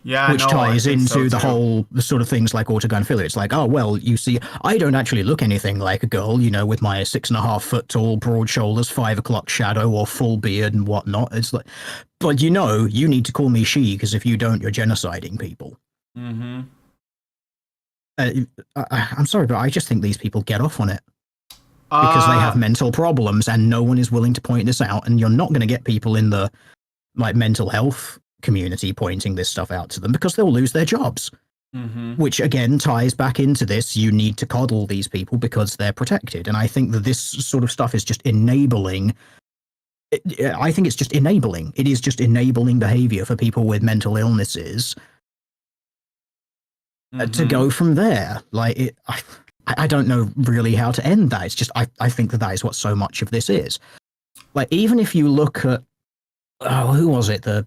Yeah, which ties into the whole sort of things like autogynephilia. It's like, oh, well, you see, I don't actually look anything like a girl, you know, with my 6.5 foot tall, broad shoulders, 5 o'clock shadow, or full beard and whatnot. It's like, but you know, you need to call me she, because if you don't, you're genociding people. I'm sorry, but I just think these people get off on it because they have mental problems, and no one is willing to point this out. And you're not going to get people in the like mental health community pointing this stuff out to them, because they'll lose their jobs. Which again ties back into this, you need to coddle these people because they're protected. And I think that this sort of stuff is just enabling. I think it's just enabling. It is just enabling behavior for people with mental illnesses to go from there. Like, I don't know really how to end that. It's just, I think that is what so much of this is. Like, even if you look at, who was it? I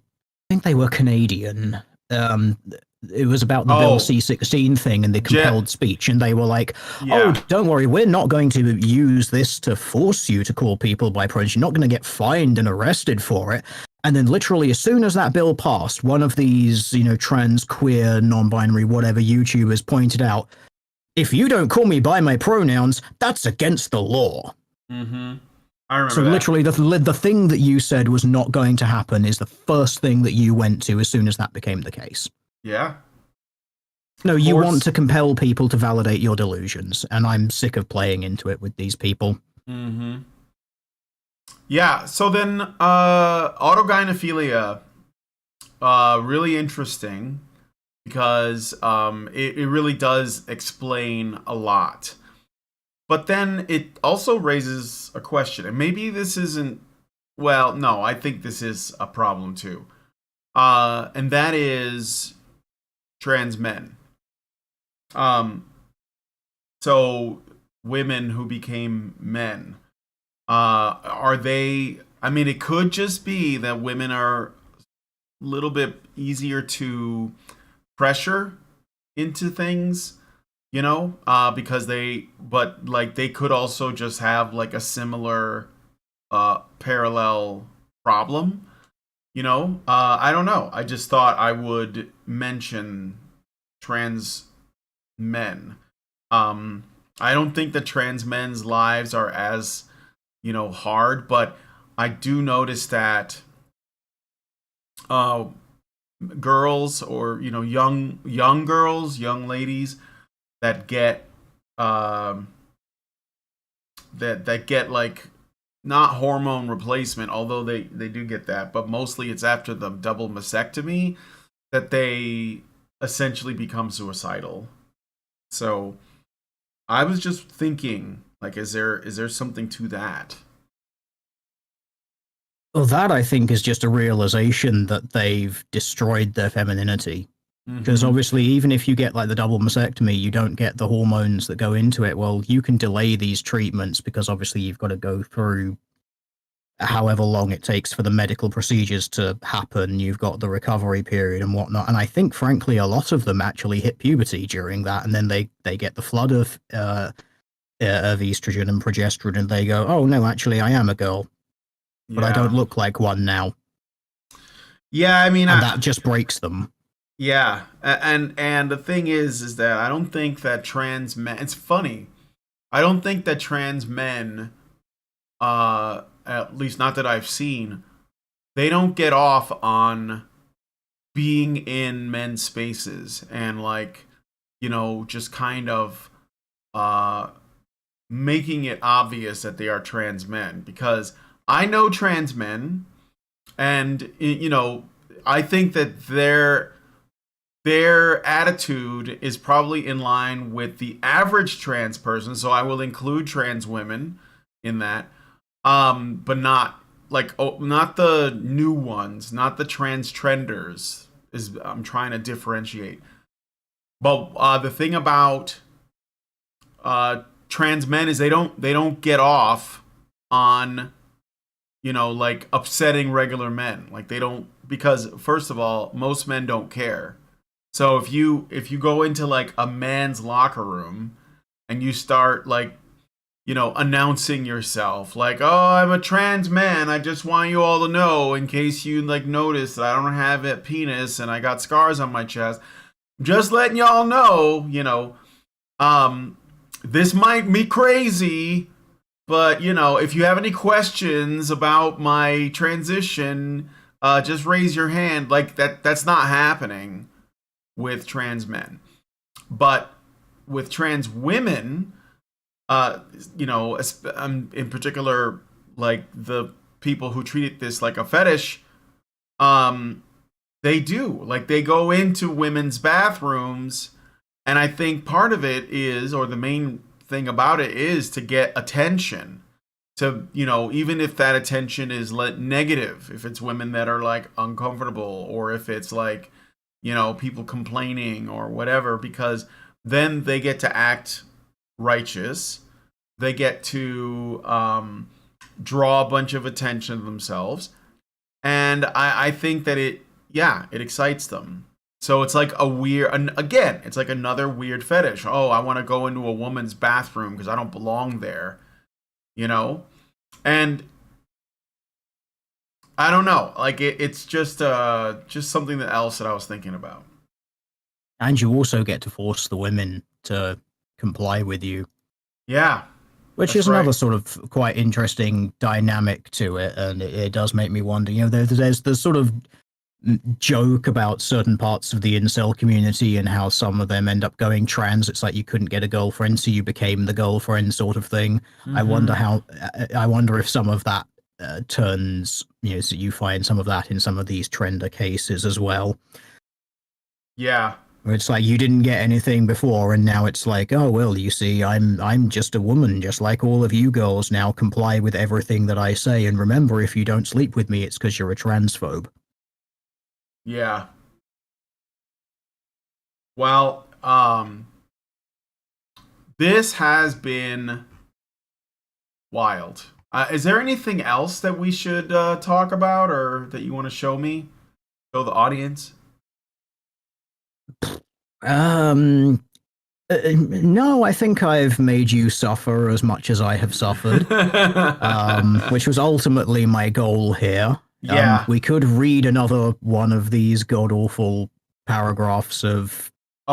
think they were Canadian. It was about the Bill C-16 thing and the compelled speech, and they were like, oh, don't worry, we're not going to use this to force you to call people by pronouns. You're not going to get fined and arrested for it. And then literally as soon as that bill passed, one of these, you know, trans, queer, non-binary, whatever YouTubers pointed out, if you don't call me by my pronouns, that's against the law. I remember so literally the thing that you said was not going to happen is the first thing that you went to as soon as that became the case. Yeah. No, you want to compel people to validate your delusions, and I'm sick of playing into it with these people. Yeah, so then autogynephilia, really interesting, because it really does explain a lot. But then it also raises a question, and maybe this isn't. Well, no, I think this is a problem too, and that is trans men. Um, so women who became men, are they? I mean, it could just be that women are a little bit easier to pressure into things, because but like they could also just have like a similar parallel problem, I don't know. I just thought I would mention trans men. I don't think that trans men's lives are as, hard, but I do notice that uh girls, or young girls, young ladies that get um that get like, not hormone replacement, although they do get that, but mostly it's after the double mastectomy that they essentially become suicidal. So I was just thinking, like, is there something to that? Well, that I think is just a realization that they've destroyed their femininity. Because Mm-hmm. obviously, even if you get like the double mastectomy, you don't get the hormones that go into it. Well, you can delay these treatments because obviously you've got to go through however long it takes for the medical procedures to happen. You've got the recovery period and whatnot. And I think, frankly, a lot of them actually hit puberty during that, and then they get the flood of estrogen and progesterone, and they go, "Oh no, actually, I am a girl, but I don't Yeah. look like one now," Yeah, I mean, and that just breaks them. yeah, and the thing is that I don't think that trans men. It's funny. I don't think that trans men, at least not that I've seen, they don't get off on being in men's spaces and like, just kind of uh making it obvious that they are trans men, because I know trans men, and I think that their attitude is probably in line with the average trans person, so I will include trans women in that. But not like, not the new ones, not the trans trenders, is I'm trying to differentiate. But the thing about trans men is they don't get off on, like upsetting regular men. Like they don't, because first of all, most men don't care. So if you go into like a man's locker room and you start like, announcing yourself like, "Oh, I'm a trans man. I just want you all to know in case you like notice that I don't have a penis and I got scars on my chest. Just letting y'all know, um this might be crazy, but if you have any questions about my transition, just raise your hand." Like that's not happening with trans men. But with trans women, uh, in particular, like the people who treat this like a fetish, um, they do. Like they go into women's bathrooms, and I think part of it is, or the main thing about it is to get attention. To, even if that attention is negative, if it's women that are like uncomfortable, or if it's like, people complaining or whatever, because then they get to act righteous. They get to draw a bunch of attention to themselves. And I think that it excites them. So it's like a weird, and again, it's like another weird fetish. Oh, I want to go into a woman's bathroom because I don't belong there, you know? And I don't know. Like it's just something else that I was thinking about. And you also get to force the women to comply with you, Yeah, which that's is right. another sort of quite interesting dynamic to it. And it does make me wonder, there's the sort of joke about certain parts of the incel community and how some of them end up going trans. It's like you couldn't get a girlfriend, so you became the girlfriend sort of thing. Mm-hmm. I wonder if some of that turns, so you find some of that in some of these trender cases as well. Yeah, It's like you didn't get anything before, and now it's like, oh well, you see, I'm just a woman, just like all of you girls. Now comply with everything that I say, and remember, if you don't sleep with me, it's because you're a transphobe. Yeah. Well, this has been wild. Is there anything else that we should talk about, or that you want to show me, show the audience? No, I think I've made you suffer as much as I have suffered, which was ultimately my goal here. Yeah. We could read another one of these god awful paragraphs of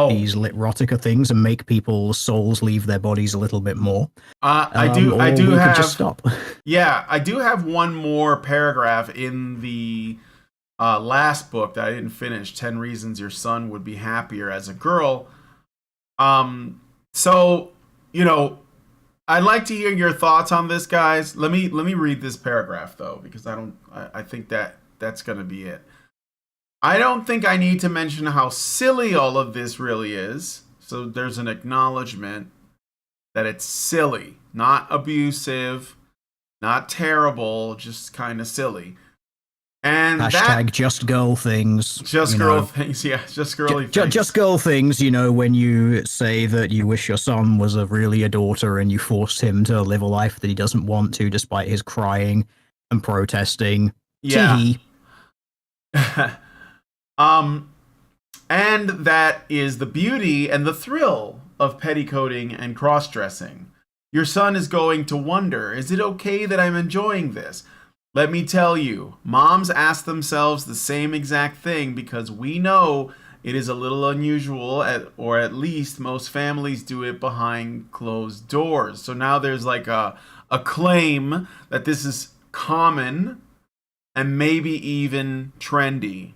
these Litrotica things and make people's souls leave their bodies a little bit more. I do we have could just stop. Yeah, I do have one more paragraph in the last book that I didn't finish, 10 Reasons Your Son Would Be Happier as a Girl. So, you know, I'd like to hear your thoughts on this, guys. Let me read this paragraph though, because I think that's going to be it. I don't think I need to mention how silly all of this really is. So there's an acknowledgement that it's silly, not abusive, not terrible, just kind of silly. And hashtag just girl things. Just girl things, yeah. Just girly things. Just girl things, you know, when you say that you wish your son was really a daughter and you force him to live a life that he doesn't want to despite his crying and protesting. Yeah. And that is the beauty and the thrill of petticoating and cross-dressing. Your son is going to wonder, is it okay that I'm enjoying this? Let me tell you, moms ask themselves the same exact thing because we know it is a little unusual, or at least most families do it behind closed doors. So now there's like a claim that this is common and maybe even trendy.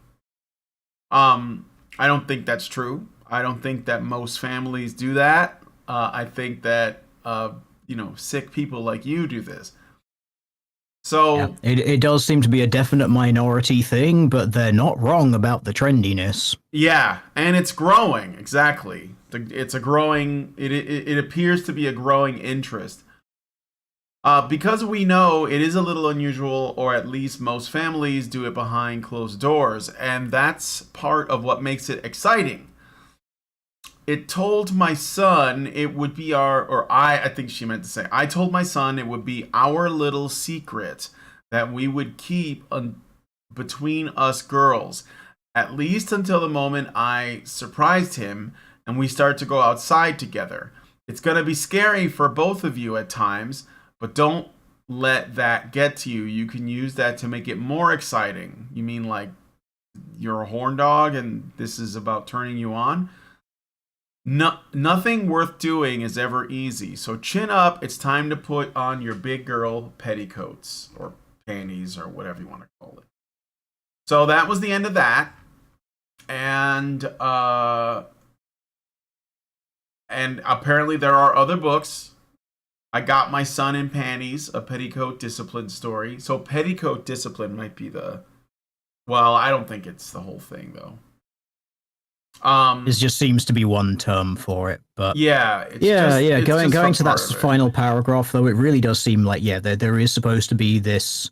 I don't think that's true. I don't think that most families do that. I think that sick people like you do this. So yeah, it does seem to be a definite minority thing, but they're not wrong about the trendiness. Yeah, and it's growing. Exactly. It's a growing. It appears to be a growing interest. Because we know it is a little unusual, or at least most families do it behind closed doors, and that's part of what makes it exciting. It told my son it would be I think she meant to say, I told my son it would be our little secret that we would keep between us girls, at least until the moment I surprised him and we start to go outside together. It's going to be scary for both of you at times, but don't let that get to you. You can use that to make it more exciting. You mean like you're a horn dog and this is about turning you on? No, nothing worth doing is ever easy. So chin up. It's time to put on your big girl petticoats or panties or whatever you want to call it. So that was the end of that. And apparently there are other books. I Got My Son in Panties, a petticoat discipline story. So petticoat discipline might be well, I don't think it's the whole thing though. It just seems to be one term for it, but yeah, going to that final paragraph though, it really does seem like there is supposed to be this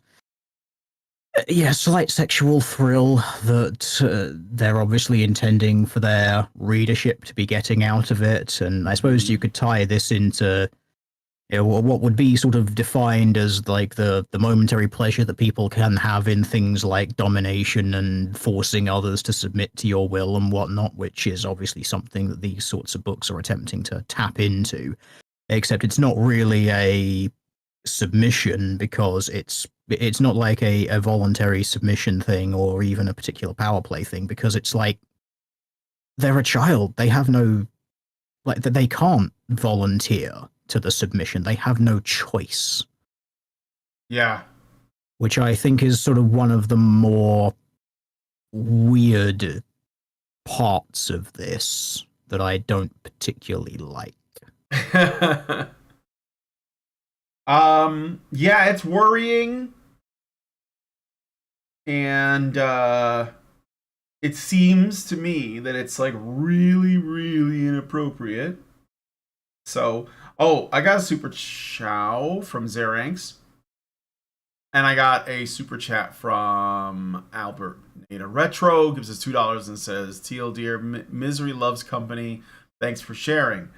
slight sexual thrill that they're obviously intending for their readership to be getting out of it, and I suppose you could tie this into what would be sort of defined as like the momentary pleasure that people can have in things like domination and forcing others to submit to your will and whatnot, which is obviously something that these sorts of books are attempting to tap into, except it's not really a submission because it's not like a voluntary submission thing or even a particular power play thing, because it's like they're a child. They have no, like, they can't volunteer to the submission. They have no choice. Yeah. Which I think is sort of one of the more weird parts of this that I don't particularly like. Yeah, it's worrying. And it seems to me that it's like really, really inappropriate. So, oh, I got a super chow from Zeranx. And I got a super chat from Albert Nada Retro, gives us $2 and says, TL dear, misery loves company. Thanks for sharing.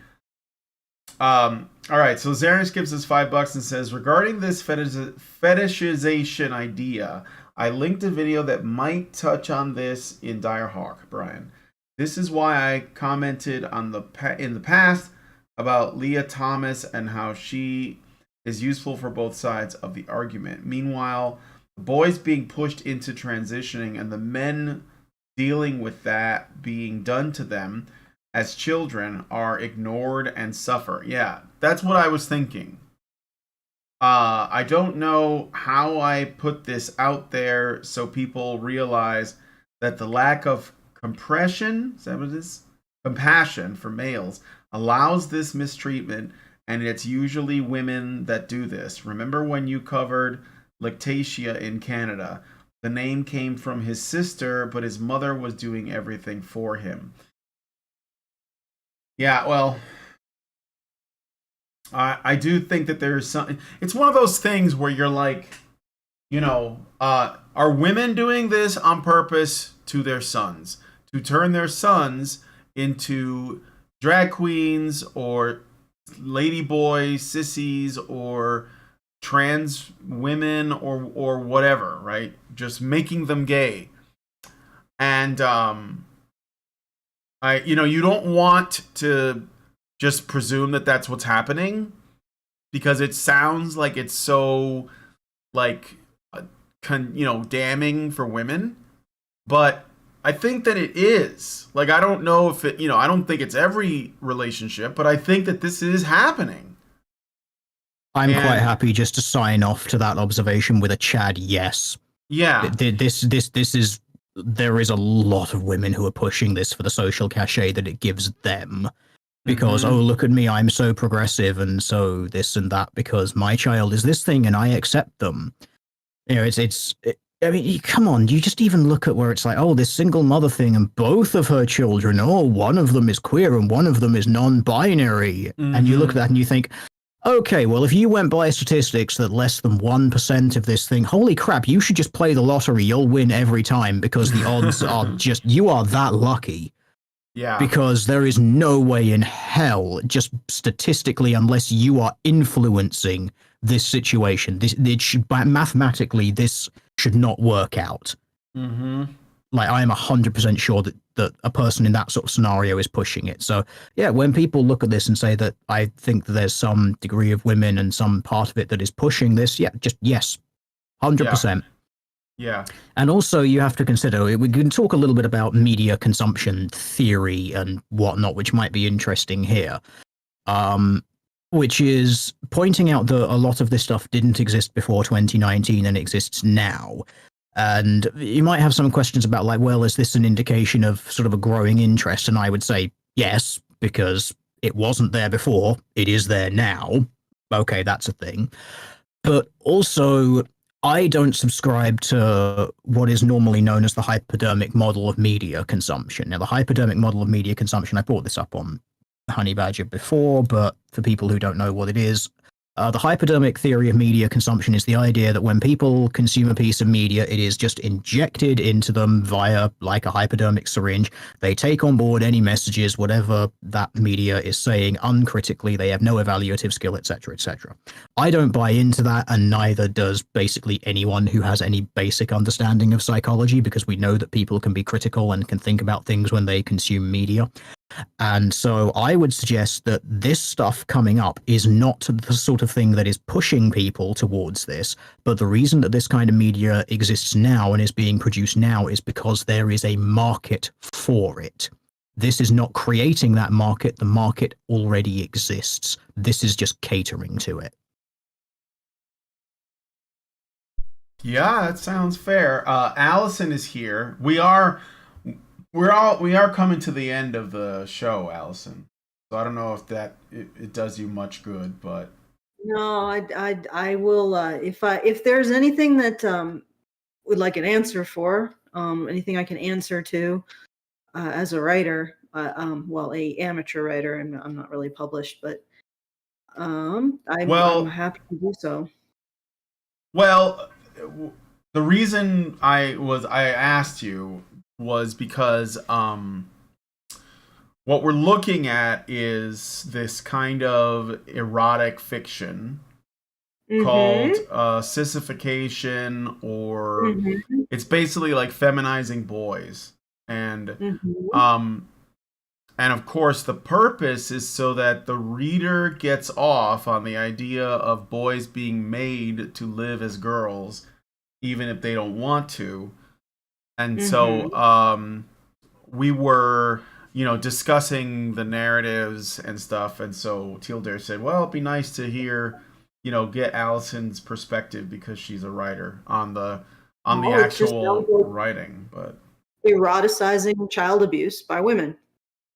All right, so Zeranx gives us $5 and says, regarding this fetishization idea, I linked a video that might touch on this in Dire Hawk, Brian. This is why I commented on in the past about Leah Thomas and how she is useful for both sides of the argument. Meanwhile, the boys being pushed into transitioning and the men dealing with that being done to them as children are ignored and suffer. Yeah, that's what I was thinking. I don't know how I put this out there so people realize that the lack of compression, is that what it is? Compassion for males allows this mistreatment, and it's usually women that do this. Remember when you covered Lactatia in Canada? The name came from his sister, but his mother was doing everything for him. Yeah, well, I do think that there's something. It's one of those things where you're like, are women doing this on purpose to their sons? To turn their sons into drag queens or lady boys, sissies, or trans women, or whatever, right? Just making them gay. And you don't want to just presume that that's what's happening, because it sounds like it's so like damning for women, but I think that it is. Like, I don't know if it, I don't think it's every relationship, but I think that this is happening. I'm quite happy just to sign off to that observation with a Chad yes. Yeah. There is a lot of women who are pushing this for the social cachet that it gives them. Because, oh, look at me, I'm so progressive and so this and that because my child is this thing and I accept them. I mean, come on, you just even look at where it's like, oh, this single mother thing and both of her children, oh, one of them is queer and one of them is non-binary. And you look at that and you think, okay, well, if you went by statistics that less than 1% of this thing, holy crap, you should just play the lottery. You'll win every time because the odds are just, you are that lucky. Yeah. Because there is no way in hell, just statistically, unless you are influencing this situation, mathematically, this should not work out. Like, I am 100% sure that a person in that sort of scenario is pushing it. So, yeah, when people look at this and say that I think that there's some degree of women and some part of it that is pushing this, yeah, just yes, 100%. Yeah. And also you have to consider, we can talk a little bit about media consumption theory and whatnot, which might be interesting here. Which is pointing out that a lot of this stuff didn't exist before 2019 and exists now. And you might have some questions about like, well, is this an indication of sort of a growing interest? And I would say yes, because it wasn't there before. It is there now. Okay, that's a thing. But also, I don't subscribe to what is normally known as the hypodermic model of media consumption. Now, the hypodermic model of media consumption, I brought this up on Honey Badger before, but for people who don't know what it is, the hypodermic theory of media consumption is the idea that when people consume a piece of media, it is just injected into them via like a hypodermic syringe. They take on board any messages, whatever that media is saying, uncritically. They have no evaluative skill, etc., etc. I don't buy into that, and neither does basically anyone who has any basic understanding of psychology, because we know that people can be critical and can think about things when they consume media. And so I would suggest that this stuff coming up is not the sort of thing that is pushing people towards this, but the reason that this kind of media exists now and is being produced now is because there is a market for it. This is not creating that market. The market already exists. This is just catering to it. Yeah, that sounds fair. Allison is here. We are coming to the end of the show, Allison. So I don't know if it does you much good, but no, I will if there's anything that would like an answer for, anything I can answer to as a writer. Well, a amateur writer. I'm not really published, but I'm happy to do so. Well, the reason I asked you was because what we're looking at is this kind of erotic fiction called sissification, or it's basically like feminizing boys, and and of course the purpose is so that the reader gets off on the idea of boys being made to live as girls even if they don't want to. And so we were, discussing the narratives and stuff, and so Teal Dare said, well, it'd be nice to hear, get Allison's perspective because she's a writer on the actual writing. But eroticizing child abuse by women.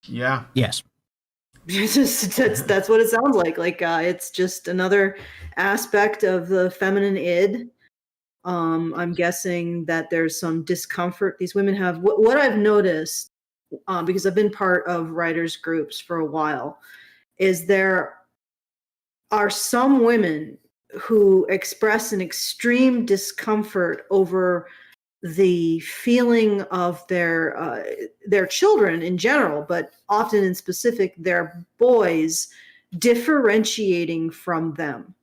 Yeah. Yes. That's what it sounds like. It's just another aspect of the feminine id. I'm guessing that there's some discomfort these women have. What I've noticed, because I've been part of writers' groups for a while, is there are some women who express an extreme discomfort over the feeling of their children in general, but often in specific their boys, differentiating from them,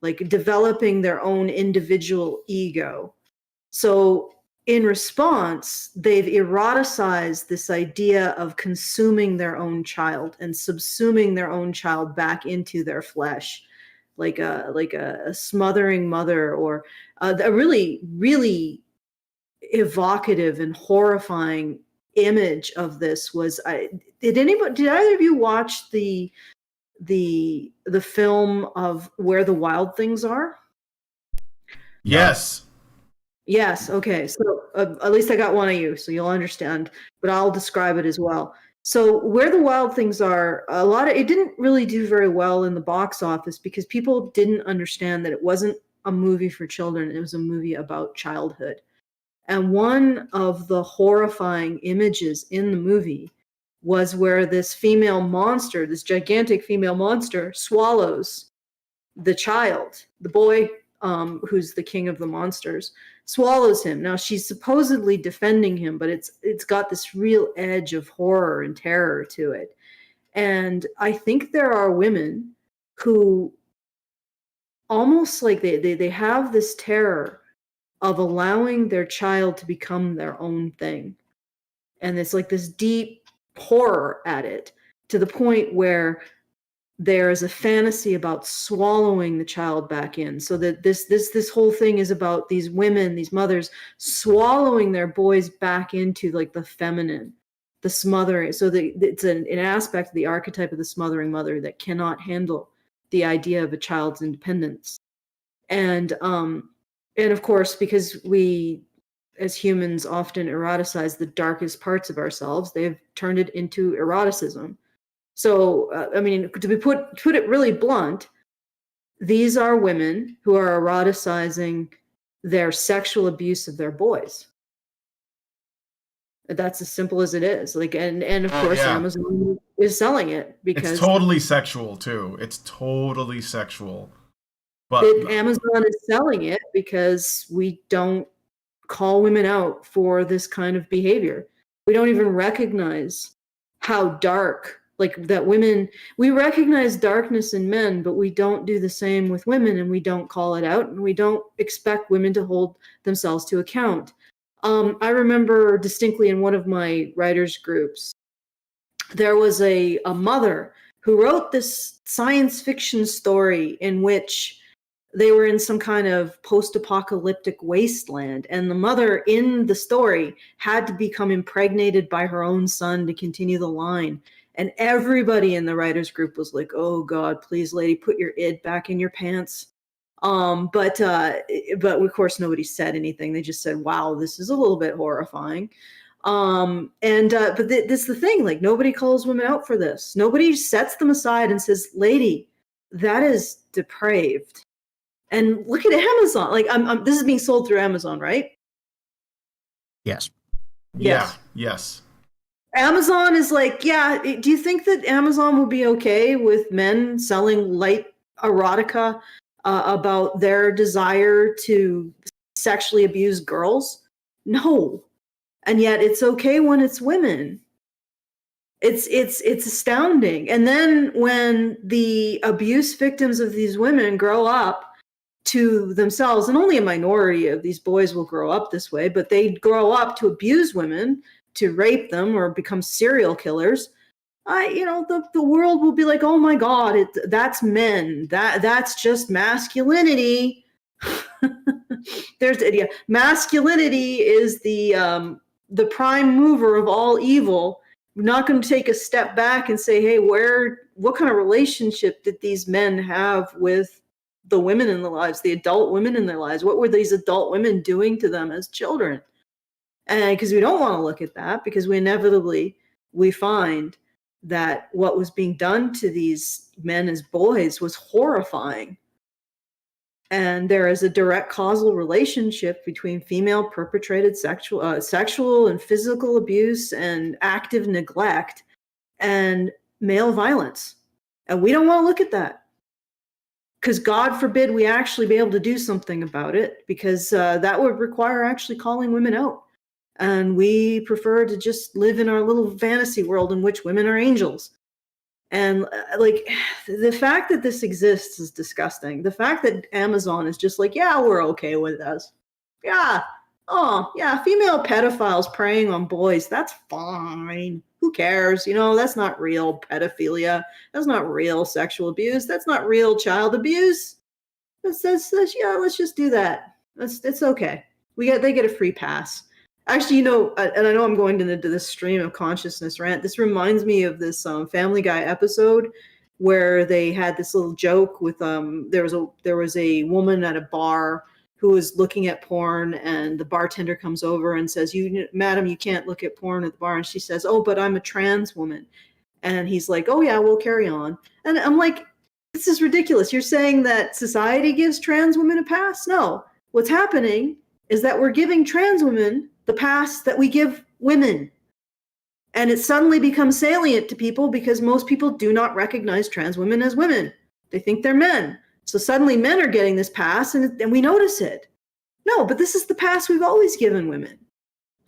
like developing their own individual ego. So in response, they've eroticized this idea of consuming their own child and subsuming their own child back into their flesh, like a smothering mother, or a really, really evocative and horrifying image of this was did either of you watch the film of Where the Wild Things Are? Yes. Okay, so at least I got one of you, so you'll understand, but I'll describe it as well. So Where the Wild Things Are, it didn't really do very well in the box office because people didn't understand that it wasn't a movie for children, it was a movie about childhood. And one of the horrifying images in the movie was where this female monster, this gigantic female monster, swallows the child, the boy, who's the king of the monsters, swallows him. Now she's supposedly defending him, but it's got this real edge of horror and terror to it. And I think there are women who almost like they have this terror of allowing their child to become their own thing. And it's like this deep horror at it, to the point where there is a fantasy about swallowing the child back in. So that this whole thing is about these women, these mothers, swallowing their boys back into like the feminine, the smothering. So it's an aspect of the archetype of the smothering mother that cannot handle the idea of a child's independence. And of course, because we as humans often eroticize the darkest parts of ourselves, they've turned it into eroticism. So, to put it really blunt, these are women who are eroticizing their sexual abuse of their boys. That's as simple as it is. And of course, Amazon is selling it because it's totally sexual too. It's totally sexual. But Amazon is selling it because we don't call women out for this kind of behavior. We don't even recognize how dark, that women, we recognize darkness in men, but we don't do the same with women, and we don't call it out, and we don't expect women to hold themselves to account. I remember distinctly in one of my writers' groups, there was a mother who wrote this science fiction story in which they were in some kind of post-apocalyptic wasteland, and the mother in the story had to become impregnated by her own son to continue the line. And everybody in the writers group was like, "Oh God, please, lady, put your id back in your pants." But of course nobody said anything. They just said, "Wow, this is a little bit horrifying." But this is the thing, nobody calls women out for this. Nobody sets them aside and says, "Lady, that is depraved." And look at Amazon. This is being sold through Amazon, right? Yes. Yes. Yes. Amazon is like, yeah, do you think that Amazon would be okay with men selling light erotica about their desire to sexually abuse girls? No. And yet it's okay when it's women. It's astounding. And then when the abuse victims of these women grow up to themselves, and only a minority of these boys will grow up this way, but they grow up to abuse women, to rape them, or become serial killers. The world will be like, oh my God, that's men. That's just masculinity. There's the idea. Masculinity is the prime mover of all evil. We're not going to take a step back and say, hey, what kind of relationship did these men have with the women in their lives, the adult women in their lives? What were these adult women doing to them as children? And because we don't want to look at that, because we find that what was being done to these men as boys was horrifying. And there is a direct causal relationship between female perpetrated sexual and physical abuse and active neglect and male violence. And we don't want to look at that, because God forbid we actually be able to do something about it, because that would require actually calling women out. And we prefer to just live in our little fantasy world in which women are angels. And the fact that this exists is disgusting. The fact that Amazon is just like, yeah, we're okay with this. Yeah. Oh, yeah. Female pedophiles preying on boys. That's fine. Who cares? That's not real pedophilia. That's not real sexual abuse. That's not real child abuse. Let's just do that. It's okay. They get a free pass. Actually, and I know I'm going into this stream of consciousness rant. This reminds me of this Family Guy episode where they had this little joke with there was a woman at a bar who was looking at porn, and the bartender comes over and says, "Madam, you can't look at porn at the bar." And she says, "Oh, but I'm a trans woman." And he's like, "Oh yeah, we'll carry on." And I'm like, this is ridiculous. You're saying that society gives trans women a pass? No. What's happening is that we're giving trans women the pass that we give women. And it suddenly becomes salient to people because most people do not recognize trans women as women. They think they're men. So suddenly men are getting this pass and we notice it. No, but this is the pass we've always given women.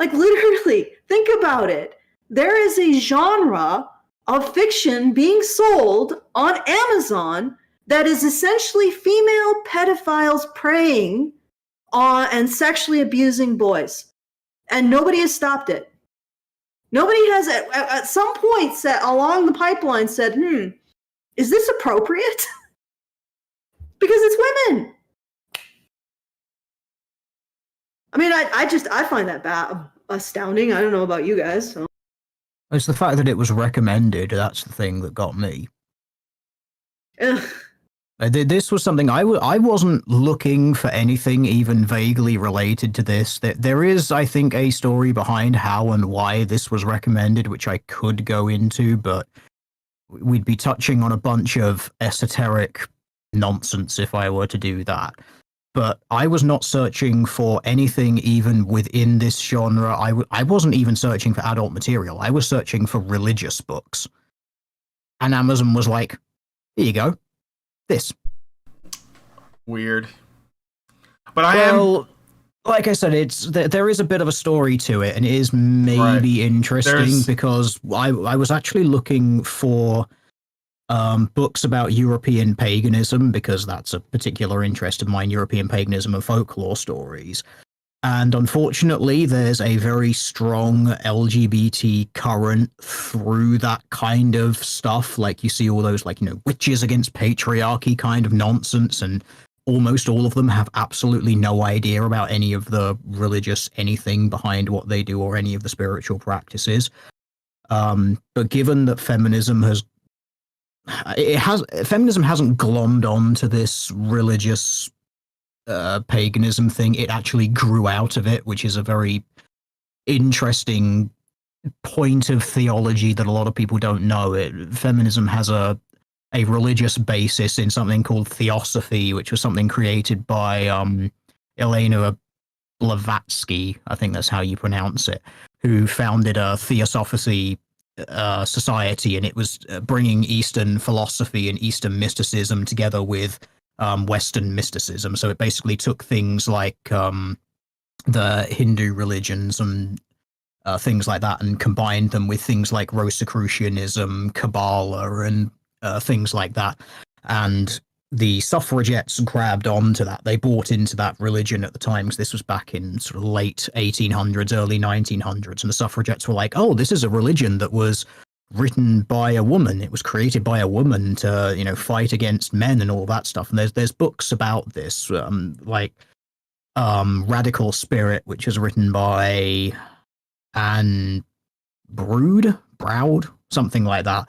Like literally, think about it. There is a genre of fiction being sold on Amazon that is essentially female pedophiles preying on and sexually abusing boys. And nobody has stopped it. Nobody has at some point along the pipeline said, is this appropriate? Because it's women. I mean, I find that astounding. I don't know about you guys. So. It's the fact that it was recommended. That's the thing that got me. Ugh. This was something I wasn't looking for anything even vaguely related to this. There is, I think, a story behind how and why this was recommended, which I could go into, but we'd be touching on a bunch of esoteric nonsense if I were to do that. But I was not searching for anything even within this genre. I wasn't even searching for adult material. I was searching for religious books. And Amazon was like, here you go. This. Weird. But like I said, there is a bit of a story to it, and it is maybe interesting because I was actually looking for books about European paganism, because that's a particular interest of mine, European paganism and folklore stories. And unfortunately, there's a very strong LGBT current through that kind of stuff. Like you see all those witches against patriarchy kind of nonsense, and almost all of them have absolutely no idea about any of the religious anything behind what they do or any of the spiritual practices. But given that feminism hasn't glommed on to this religious paganism thing, it actually grew out of it, which is a very interesting point of theology that a lot of people don't know. Feminism has a religious basis in something called theosophy, which was something created by Elena Blavatsky, I think that's how you pronounce it, who founded a Theosophy society, and it was bringing Eastern philosophy and Eastern mysticism together with Western mysticism. So it basically took things like the Hindu religions and things like that and combined them with things like Rosicrucianism, Kabbalah, and things like that. And the suffragettes grabbed onto that. They bought into that religion at the time, because this was back in sort of late 1800s, early 1900s. And the suffragettes were like, oh, this is a religion that was written by a woman. It was created by a woman to, you know, fight against men and all that stuff. And there's books about this, like Radical Spirit, which was written by Anne Browd, something like that,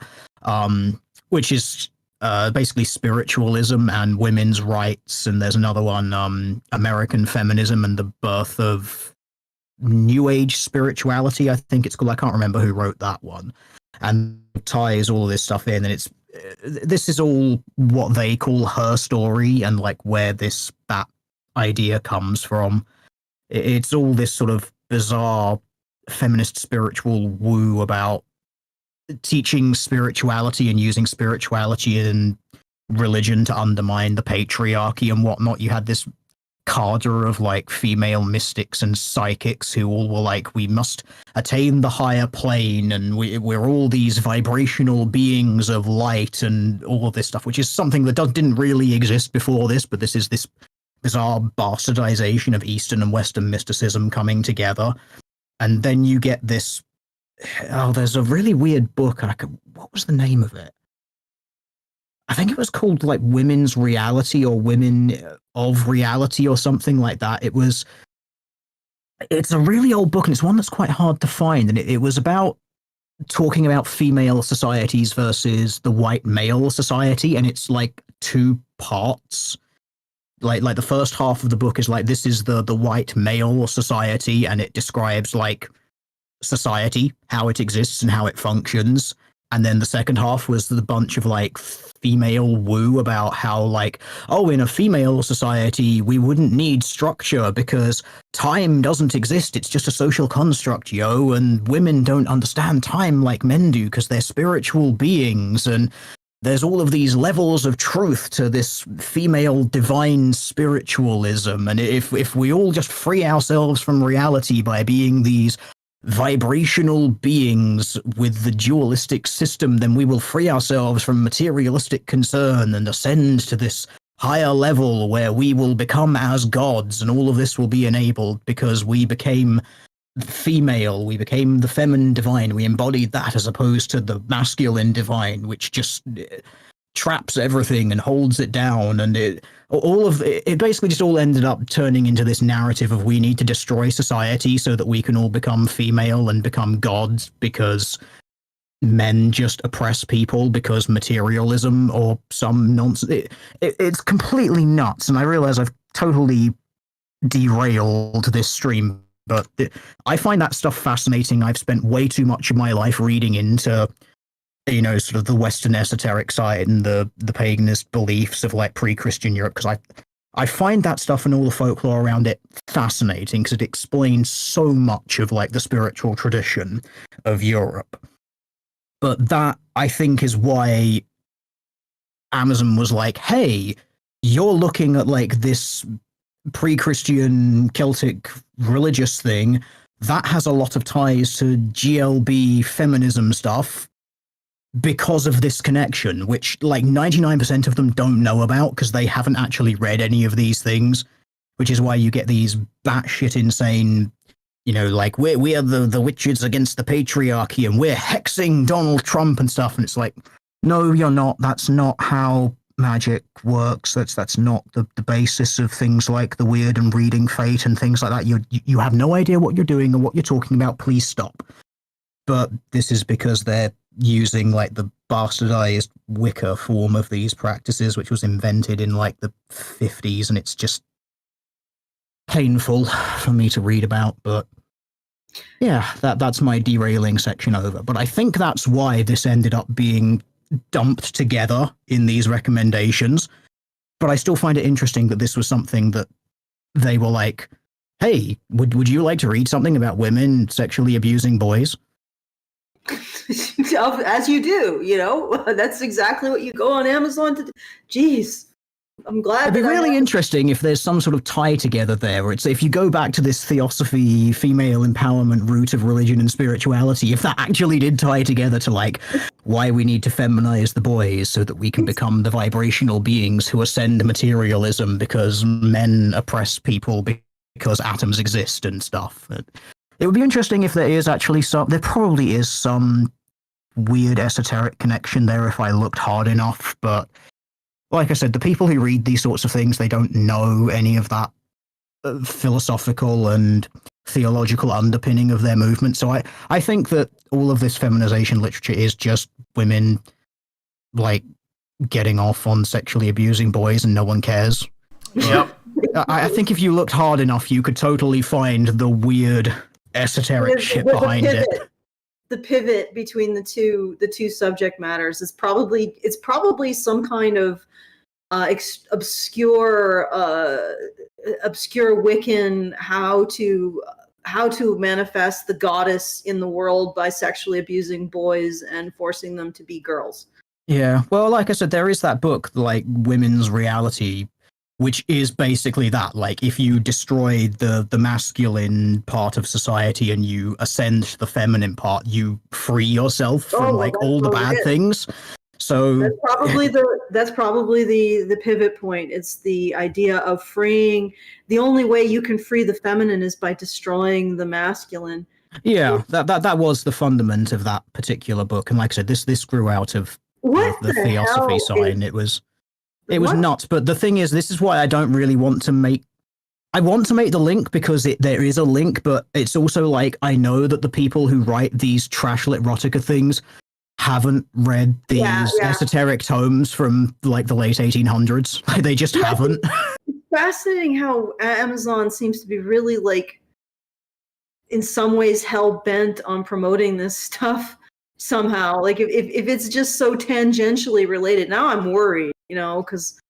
which is basically spiritualism and women's rights. And there's another one, American Feminism and the Birth of New Age Spirituality, I think it's called. I can't remember who wrote that one. And ties all of this stuff in, and this is all what they call her story, and like where that idea comes from. It's all this sort of bizarre feminist spiritual woo about teaching spirituality and using spirituality and religion to undermine the patriarchy and whatnot. You had this cadre of like female mystics and psychics who all were like, we must attain the higher plane, and we're all these vibrational beings of light and all of this stuff, which is something that didn't really exist before this, but this is this bizarre bastardization of Eastern and Western mysticism coming together. And then you get this, there's a really weird book. What was the name of it? I think it was called like Women's Reality or Women of Reality or something like that. It's a really old book, and it's one that's quite hard to find. And it was about talking about female societies versus the white male society. And it's like two parts. Like the first half of the book is like, this is the white male society, and it describes like society, how it exists and how it functions. And then the second half was the bunch of like female woo about how like, oh, in a female society, we wouldn't need structure because time doesn't exist. It's just a social construct, yo. And women don't understand time like men do because they're spiritual beings. And there's all of these levels of truth to this female divine spiritualism. And if we all just free ourselves from reality by being these vibrational beings with the dualistic system, then we will free ourselves from materialistic concern and ascend to this higher level where we will become as gods, and all of this will be enabled because we became female, we became the feminine divine, we embodied that as opposed to the masculine divine, which just traps everything and holds it down. And it basically just all ended up turning into this narrative of we need to destroy society so that we can all become female and become gods because men just oppress people because materialism or some nonsense. It's completely nuts, and I realize I've totally derailed this stream, but I find that stuff fascinating. I've spent way too much of my life reading into, you know, sort of the Western esoteric side and the paganist beliefs of like pre-Christian Europe, because I find that stuff and all the folklore around it fascinating because it explains so much of like the spiritual tradition of Europe. But that, I think, is why Amazon was like, hey, you're looking at like this pre-Christian Celtic religious thing that has a lot of ties to GLB feminism stuff because of this connection, which like 99% of them don't know about because they haven't actually read any of these things, which is why you get these batshit insane, you know, like we are the witches against the patriarchy and we're hexing Donald Trump and stuff. And it's like, no, you're not. That's not how magic works. That's not the basis of things like the weird and reading fate and things like that. You have no idea what you're doing and what you're talking about. Please stop. But this is because they're using like the bastardized Wicca form of these practices, which was invented in like the 50s, and it's just painful for me to read about. But yeah, that's my derailing section over. But I think that's why this ended up being dumped together in these recommendations. But I still find it interesting that this was something that they were like, Hey, would you like to read something about women sexually abusing boys? As you do, that's exactly what you go on Amazon to do. Jeez, I'm glad. It'd be really interesting if there's some sort of tie together there, where it's if you go back to this theosophy, female empowerment root of religion and spirituality, if that actually did tie together to like why we need to feminize the boys so that we can become the vibrational beings who ascend materialism because men oppress people because atoms exist and stuff. It would be interesting if there probably is some weird esoteric connection there if I looked hard enough, but like I said, the people who read these sorts of things, they don't know any of that philosophical and theological underpinning of their movement. So I think that all of this feminization literature is just women like getting off on sexually abusing boys and no one cares. Yep. I think if you looked hard enough, you could totally find the weird esoteric shit behind it. The pivot between the two subject matters is probably some kind of obscure Wiccan how to manifest the goddess in the world by sexually abusing boys and forcing them to be girls. Yeah, well, like I said, there is that book, like Women's Reality, which is basically that. Like, if you destroy the masculine part of society and you ascend to the feminine part, you free yourself from all the bad things. So that's probably the pivot point. It's the idea of freeing. The only way you can free the feminine is by destroying the masculine. Yeah, that was the fundament of that particular book. And like I said, this grew out of the theosophy side. It was nuts, but the thing is, this is why I don't really want to make. I want to make the link because there is a link, but it's also like I know that the people who write these trash Litrotica things haven't read these esoteric tomes from like the late 1800s. They just haven't. It's fascinating how Amazon seems to be really like, in some ways, hell bent on promoting this stuff somehow. Like if it's just so tangentially related, now I'm worried. Because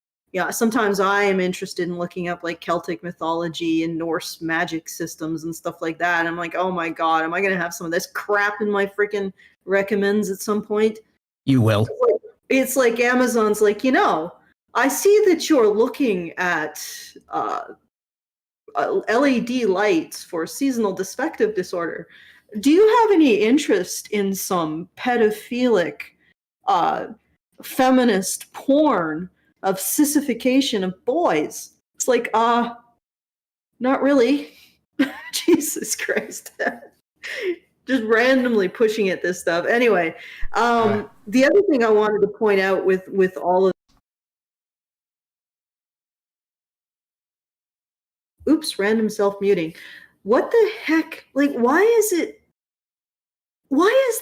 sometimes I am interested in looking up like Celtic mythology and Norse magic systems and stuff like that. And I'm like, oh my God, am I going to have some of this crap in my freaking recommends at some point? You will. It's like Amazon's like, I see that you're looking at LED lights for seasonal dyspeptic disorder. Do you have any interest in some pedophilic feminist porn of sissification of boys? It's like, not really. Jesus Christ. Just randomly pushing at this stuff. Anyway, the other thing I wanted to point out with all of random self-muting. What the heck? Like, why is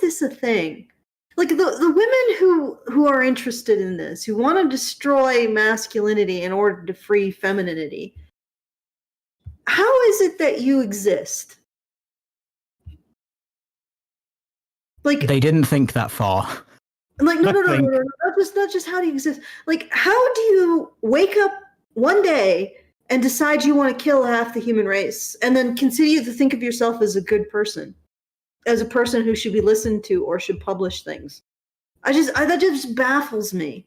this a thing? Like the women who are interested in this, who want to destroy masculinity in order to free femininity, how is it that you exist? Like, they didn't think that far. Like, no. Not just how do you exist. Like, how do you wake up one day and decide you want to kill half the human race and then continue to think of yourself as a good person? As a person who should be listened to or should publish things. That just baffles me.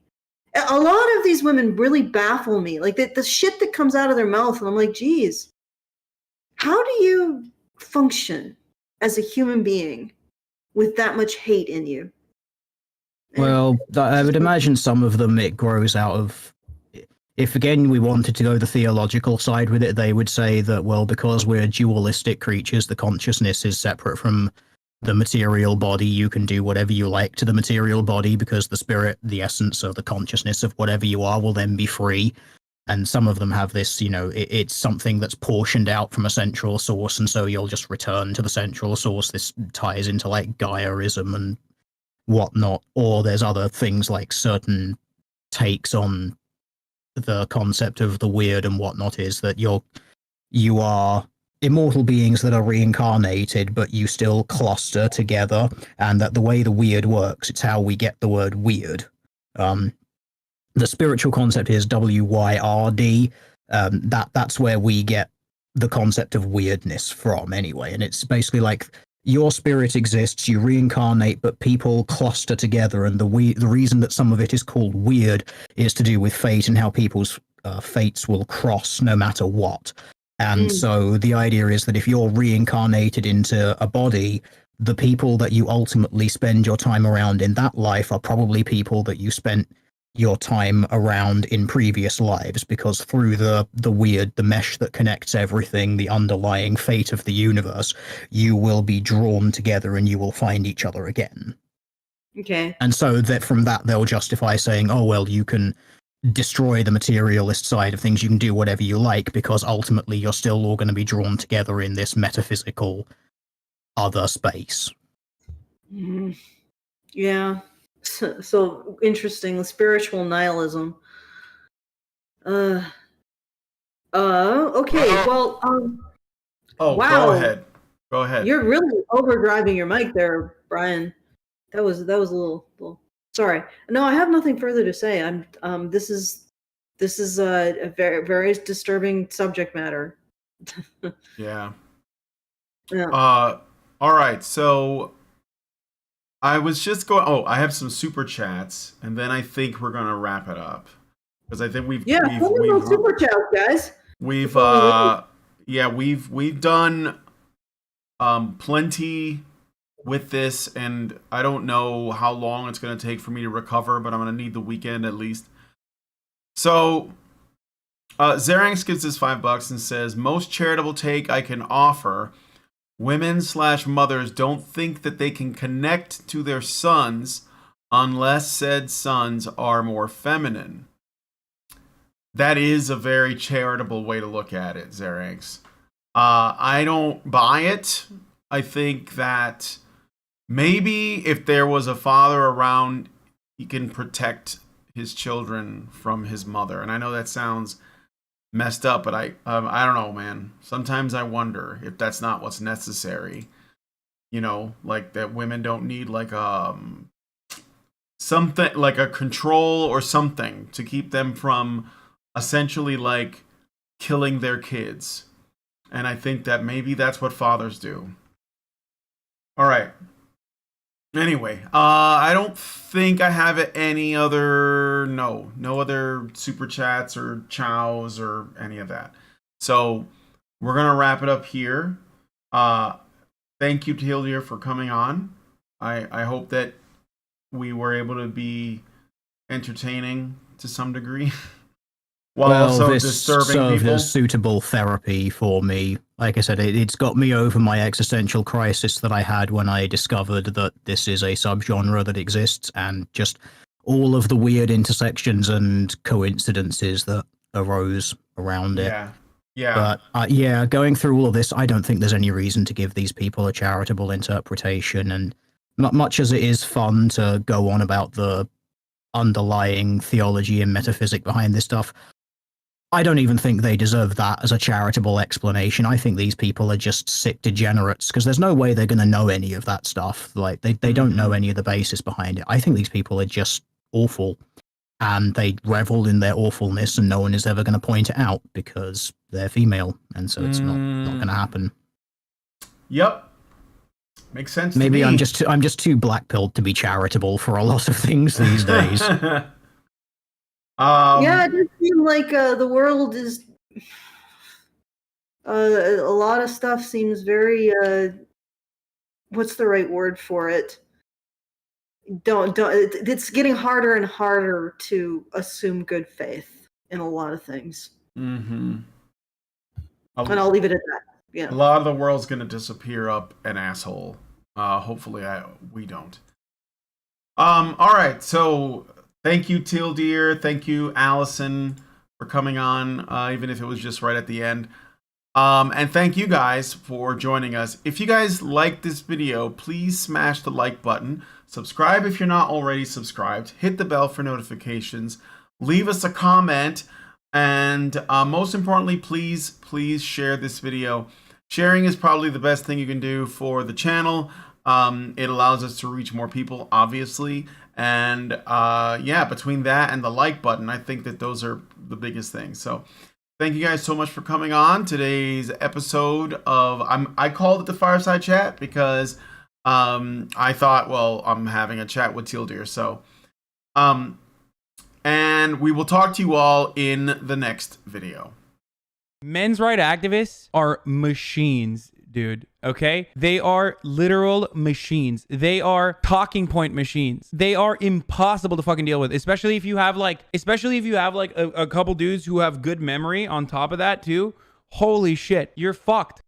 A lot of these women really baffle me. Like the shit that comes out of their mouth, and I'm like, geez, how do you function as a human being with that much hate in you? Well, I would imagine some of them, it grows out of, if again we wanted to go the theological side with it, they would say that, well, because we're dualistic creatures, the consciousness is separate from the material body. You can do whatever you like to the material body because the spirit, the essence of the consciousness of whatever you are will then be free. And some of them have this, it's something that's portioned out from a central source, and so you'll just return to the central source. This ties into like Gaiaism and whatnot. Or there's other things like certain takes on the concept of the weird and whatnot is that you are immortal beings that are reincarnated, but you still cluster together, and that the way the weird works, it's how we get the word weird. The spiritual concept is WYRD. That's where we get the concept of weirdness from anyway. And it's basically like your spirit exists, you reincarnate, but people cluster together. And the reason that some of it is called weird is to do with fate and how people's fates will cross no matter what. And so the idea is that if you're reincarnated into a body, the people that you ultimately spend your time around in that life are probably people that you spent your time around in previous lives, because through the mesh that connects everything, the underlying fate of the universe, you will be drawn together and you will find each other again. Okay. And so that from that they'll justify saying, oh well, you can destroy the materialist side of things, you can do whatever you like, because ultimately you're still all going to be drawn together in this metaphysical other space. Yeah. So interesting. Spiritual nihilism. Okay. Well. Oh, wow. Go ahead. You're really overdriving your mic there, Brian. That was a little. Sorry. No, I have nothing further to say. This is a very, very disturbing subject matter. Yeah. Yeah. All right. So I was just going. Oh, I have some super chats, and then I think we're gonna wrap it up because I think we've super chat, guys. We've done plenty with this, and I don't know how long it's gonna take for me to recover, but I'm gonna need the weekend at least. So Xerax gives us $5 and says, most charitable take I can offer: women/mothers don't think that they can connect to their sons unless said sons are more feminine. That is a very charitable way to look at it, Xerax. I don't buy it. I think that maybe if there was a father around, he can protect his children from his mother. And I know that sounds messed up, but I don't know, man. Sometimes I wonder if that's not what's necessary. You know, like that women don't need like something like a control or something to keep them from essentially like killing their kids. And I think that maybe that's what fathers do. All right. Anyway, I don't think I have any other, no other super chats or chows or any of that. So we're going to wrap it up here. Thank you, Tildir, for coming on. I hope that we were able to be entertaining to some degree. While also this disturbing served people. as suitable therapy for me. Like I said, it's got me over my existential crisis that I had when I discovered that this is a subgenre that exists, and just all of the weird intersections and coincidences that arose around it. Yeah. But going through all of this, I don't think there's any reason to give these people a charitable interpretation. And not much as it is fun to go on about the underlying theology and metaphysic behind this stuff, I don't even think they deserve that as a charitable explanation. I think these people are just sick degenerates, because there's no way they're going to know any of that stuff. Like they don't know any of the basis behind it. I think these people are just awful, and they revel in their awfulness, and no one is ever going to point it out because they're female, and so it's not going to happen. Yep. Makes sense. Maybe to me. I'm just too black-pilled to be charitable for a lot of things these days. Yeah, it does seem like the world is. A lot of stuff seems very. What's the right word for it? Don't. It's getting harder and harder to assume good faith in a lot of things. Mm-hmm. And I'll leave it at that. Yeah. A lot of the world's gonna disappear up an asshole. Hopefully, we don't. All right. So thank you, Tildir. Thank you, Allison, for coming on, even if it was just right at the end. And thank you guys for joining us. If you guys like this video, please smash the like button. Subscribe if you're not already subscribed. Hit the bell for notifications. Leave us a comment. And most importantly, please share this video. Sharing is probably the best thing you can do for the channel. It allows us to reach more people, obviously. And yeah, between that and the like button, I think that those are the biggest things. So thank you guys so much for coming on today's episode of I called it the Fireside Chat because I thought, well, I'm having a chat with Teal Deer. So and we will talk to you all in the next video. Men's rights activists are machines, dude. Okay? They are literal machines. They are talking point machines. They are impossible to fucking deal with, especially if you have like a couple dudes who have good memory on top of that too. Holy shit, you're fucked.